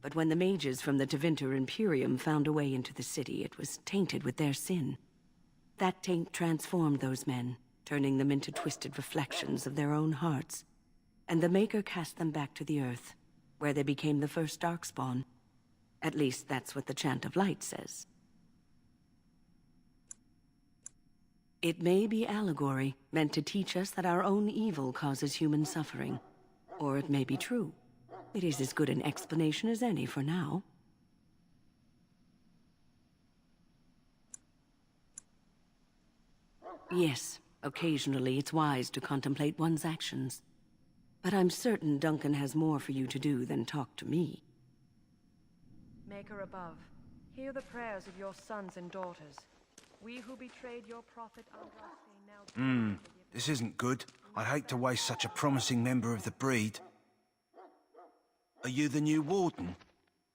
But when the mages from the Tevinter Imperium found a way into the city, it was tainted with their sin. That taint transformed those men, turning them into twisted reflections of their own hearts. And the Maker cast them back to the earth, where they became the first Darkspawn. At least that's what the Chant of Light says. It may be allegory, meant to teach us that our own evil causes human suffering. Or it may be true. It is as good an explanation as any for now. Yes, occasionally it's wise to contemplate one's actions. But I'm certain Duncan has more for you to do than talk to me. Maker above, hear the prayers of your sons and daughters. We who betrayed your prophet Andraste now... This isn't good. I hate to waste such a promising member of the breed. Are you the new Warden?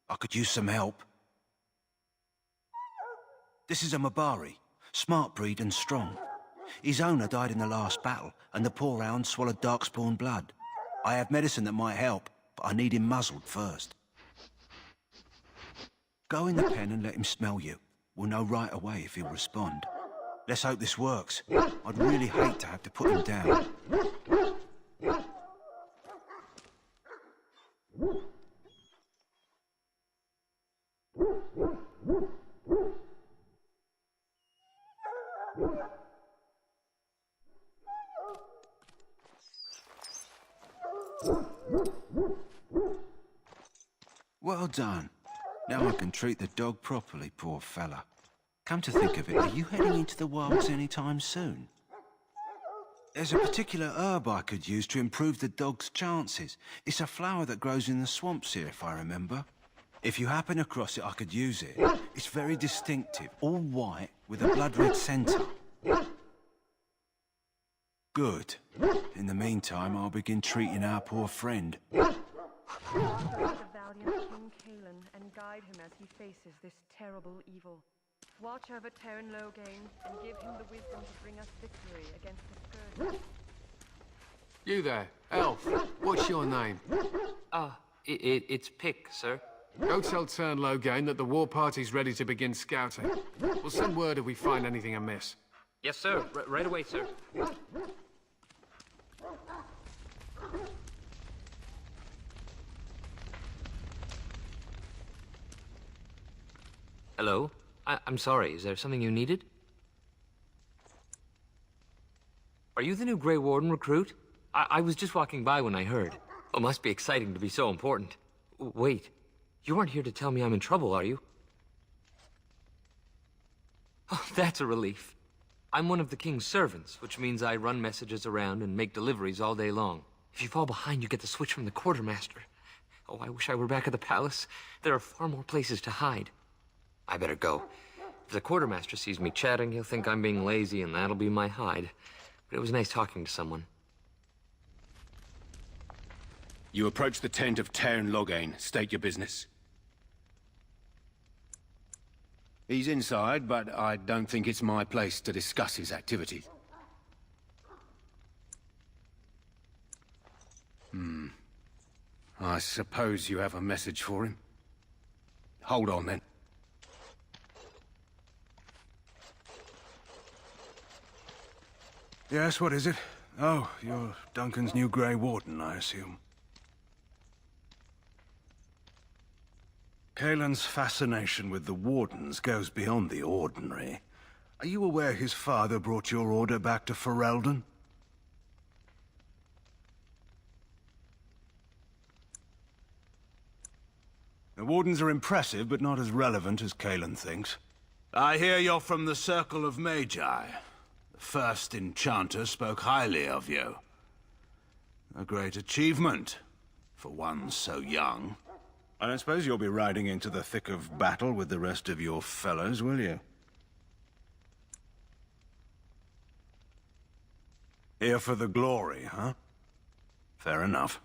I could use some help. This is a Mabari, smart breed and strong. His owner died in the last battle, and the poor hound swallowed Darkspawn blood. I have medicine that might help, but I need him muzzled first. Go in the pen and let him smell you. We'll know right away if he'll respond. Let's hope this works. I'd really hate to have to put him down. Well done. Now I can treat the dog properly, poor fella. Come to think of it, are you heading into the wilds anytime soon? There's a particular herb I could use to improve the dog's chances. It's a flower that grows in the swamps here, if I remember. If you happen across it, I could use it. It's very distinctive, all white, with a blood-red centre. Good. In the meantime, I'll begin treating our poor friend. The valiant King Kaelin and guide him as he faces this terrible evil. Watch over Terran Logain and give him the wisdom to bring us victory against the Scourge. You there, elf. What's your name? It's Pick, sir. Go tell Tern Logain that the war party's ready to begin scouting. We'll send word if we find anything amiss. Yes, sir. Right away, sir. Hello? I'm sorry, is there something you needed? Are you the new Grey Warden recruit? I was just walking by when I heard. Oh, must be exciting to be so important. Wait, you aren't here to tell me I'm in trouble, are you? Oh, that's a relief. I'm one of the King's servants, which means I run messages around and make deliveries all day long. If you fall behind, you get the switch from the quartermaster. Oh, I wish I were back at the palace. There are far more places to hide. I better go. If the quartermaster sees me chatting, he'll think I'm being lazy, and that'll be my hide. But it was nice talking to someone. You approach the tent of Tern Logain. State your business. He's inside, but I don't think it's my place to discuss his activities. I suppose you have a message for him. Hold on, then. Yes, what is it? Oh, you're Duncan's new Grey Warden, I assume. Kaelin's fascination with the Wardens goes beyond the ordinary. Are you aware his father brought your order back to Ferelden? The Wardens are impressive, but not as relevant as Kaelin thinks. I hear you're from the Circle of Magi. The first enchanter spoke highly of you. A great achievement, for one so young. I don't suppose you'll be riding into the thick of battle with the rest of your fellows, will you? Here for the glory, huh? Fair enough.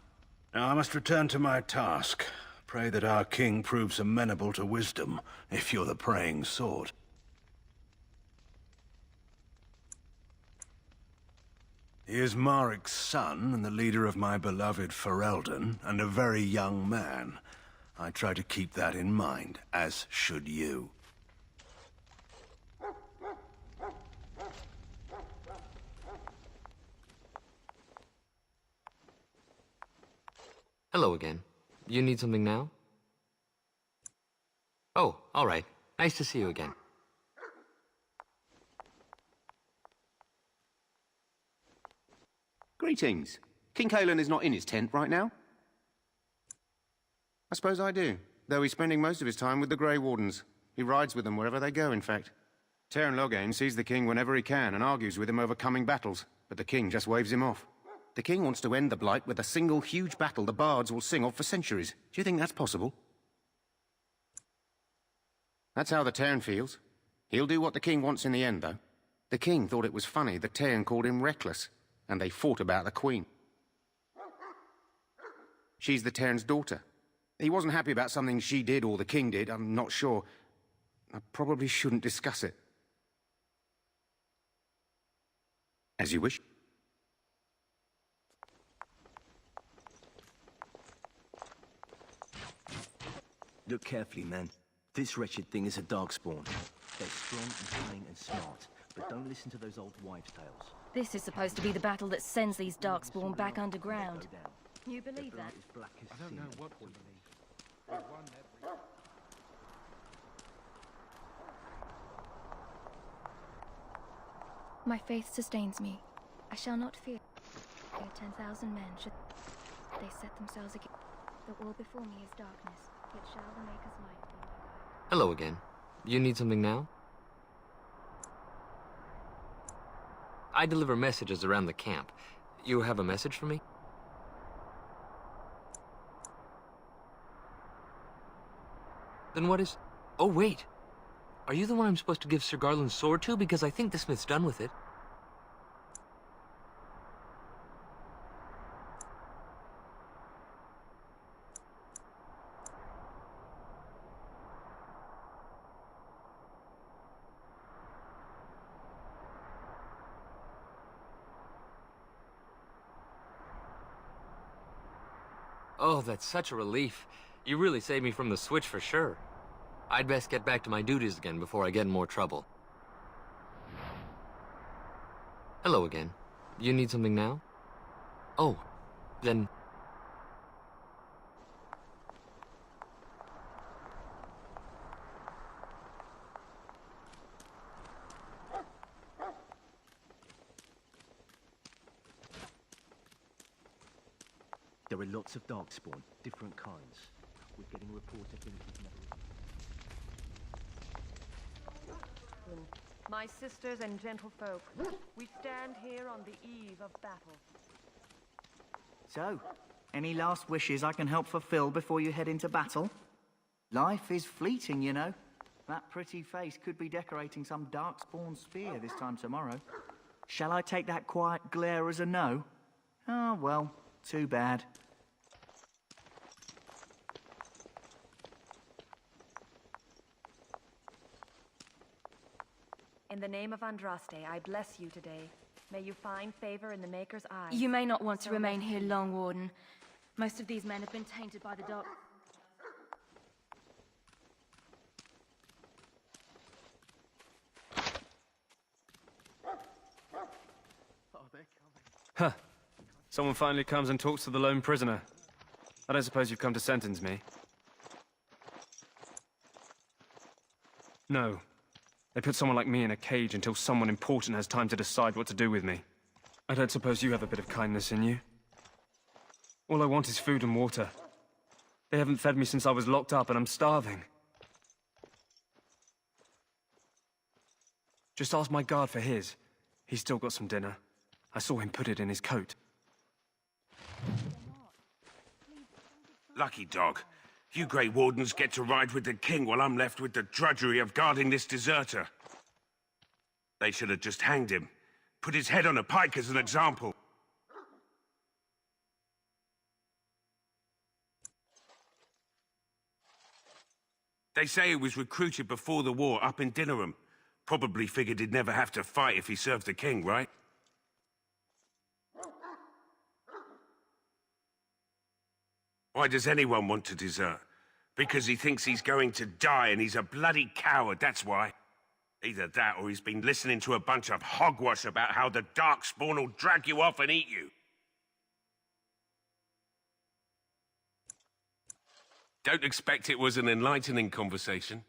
Now I must return to my task. Pray that our king proves amenable to wisdom, if you're the praying sort. He is Marik's son, and the leader of my beloved Ferelden, and a very young man. I try to keep that in mind, as should you. Hello again. You need something now? Oh, all right. Nice to see you again. Greetings. King Kaelin is not in his tent right now? I suppose I do, though he's spending most of his time with the Grey Wardens. He rides with them wherever they go, in fact. Tern Logain sees the king whenever he can and argues with him over coming battles, but the king just waves him off. The king wants to end the Blight with a single huge battle the bards will sing of for centuries. Do you think that's possible? That's how the Tern feels. He'll do what the king wants in the end, though. The king thought it was funny that Tern called him reckless, and they fought about the queen. She's the Tern's daughter. He wasn't happy about something she did or the king did, I'm not sure. I probably shouldn't discuss it. As you wish. Look carefully, man. This wretched thing is a darkspawn. They're strong and cunning and smart, but don't listen to those old wives' tales. This is supposed to be the battle that sends these darkspawn back underground. You believe that? I don't know what we believe. My faith sustains me. I shall not fear. 10,000 men should they set themselves against. The wall before me is darkness, yet shall the Maker's light be my guide. Hello again. You need something now? I deliver messages around the camp. You have a message for me? Then what is... Oh, wait. Are you the one I'm supposed to give Sir Garland's sword to? Because I think the smith's done with it. Oh, that's such a relief. You really saved me from the switch for sure. I'd best get back to my duties again before I get in more trouble. Hello again. You need something now? Oh, then... There are lots of darkspawn, different kinds. We're getting reports of things we've never... My sisters and gentlefolk, we stand here on the eve of battle. So, any last wishes I can help fulfill before you head into battle? Life is fleeting, you know. That pretty face could be decorating some darkspawn spear this time tomorrow. Shall I take that quiet glare as a no? Oh, well, too bad. In the name of Andraste, I bless you today. May you find favor in the Maker's eyes. You may not want to remain here long, Warden. Most of these men have been tainted by the dark... Huh. Someone finally comes and talks to the lone prisoner. I don't suppose you've come to sentence me. No. They put someone like me in a cage until someone important has time to decide what to do with me. I don't suppose you have a bit of kindness in you? All I want is food and water. They haven't fed me since I was locked up and I'm starving. Just ask my guard for his. He's still got some dinner. I saw him put it in his coat. Lucky dog. You Grey Wardens get to ride with the king while I'm left with the drudgery of guarding this deserter. They should have just hanged him. Put his head on a pike as an example. They say he was recruited before the war up in Dinnerham. Probably figured he'd never have to fight if he served the king, right? Why does anyone want to desert? Because he thinks he's going to die and he's a bloody coward, that's why. Either that or he's been listening to a bunch of hogwash about how the Darkspawn will drag you off and eat you. Don't expect it was an enlightening conversation.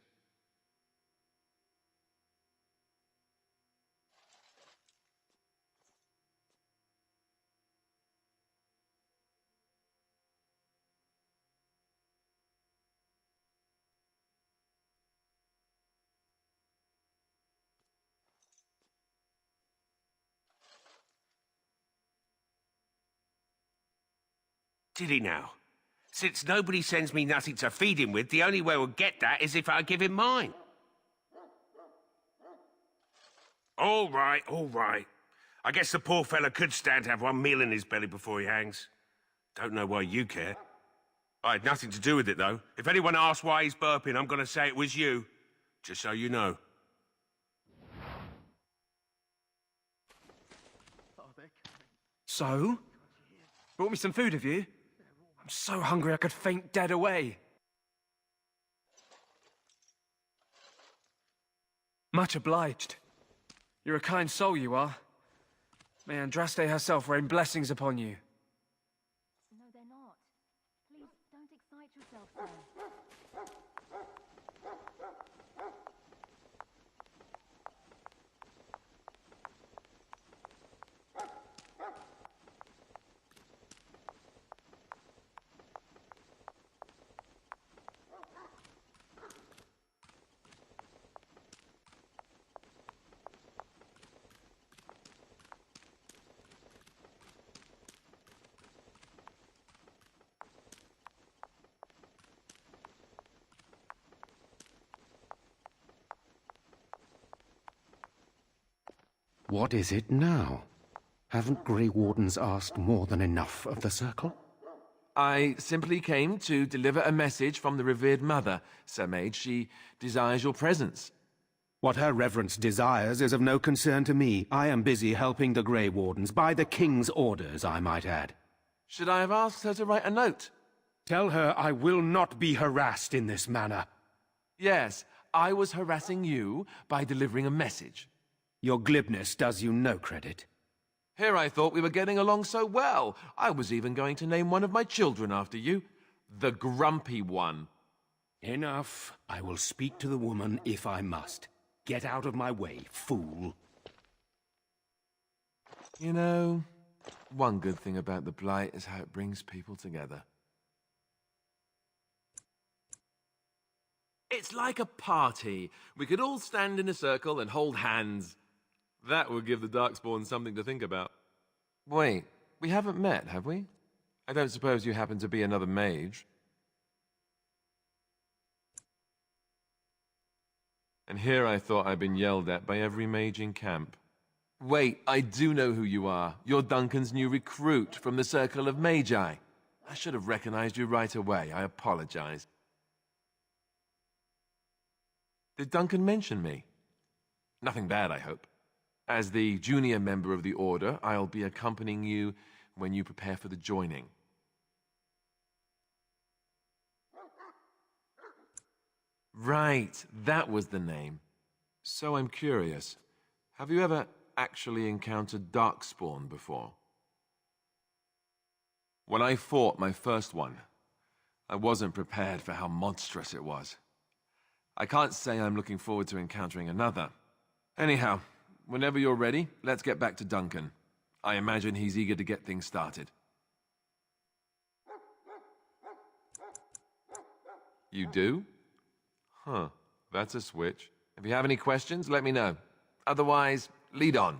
Did he now? Since nobody sends me nothing to feed him with, the only way we'll get that is if I give him mine. All right, all right. I guess the poor fella could stand to have one meal in his belly before he hangs. Don't know why you care. I had nothing to do with it, though. If anyone asks why he's burping, I'm gonna say it was you. Just so you know. So? Brought me some food, have you? I'm so hungry I could faint dead away. Much obliged. You're a kind soul, you are. May Andraste herself rain blessings upon you. No, they're not. Please, don't excite yourself, sir. What is it now? Haven't Grey Wardens asked more than enough of the Circle? I simply came to deliver a message from the revered mother, Sir Mage. She desires your presence. What her reverence desires is of no concern to me. I am busy helping the Grey Wardens, by the King's orders, I might add. Should I have asked her to write a note? Tell her I will not be harassed in this manner. Yes, I was harassing you by delivering a message. Your glibness does you no credit. Here I thought we were getting along so well. I was even going to name one of my children after you. The Grumpy One. Enough. I will speak to the woman if I must. Get out of my way, fool. You know, one good thing about the Blight is how it brings people together. It's like a party. We could all stand in a circle and hold hands. That would give the Darkspawn something to think about. Wait, we haven't met, have we? I don't suppose you happen to be another mage. And here I thought I'd been yelled at by every mage in camp. Wait, I do know who you are. You're Duncan's new recruit from the Circle of Magi. I should have recognized you right away. I apologize. Did Duncan mention me? Nothing bad, I hope. As the junior member of the Order, I'll be accompanying you when you prepare for the joining. Right, that was the name. So I'm curious. Have you ever actually encountered Darkspawn before? When I fought my first one, I wasn't prepared for how monstrous it was. I can't say I'm looking forward to encountering another. Anyhow, whenever you're ready, let's get back to Duncan. I imagine he's eager to get things started. You do? Huh, that's a switch. If you have any questions, let me know. Otherwise, lead on.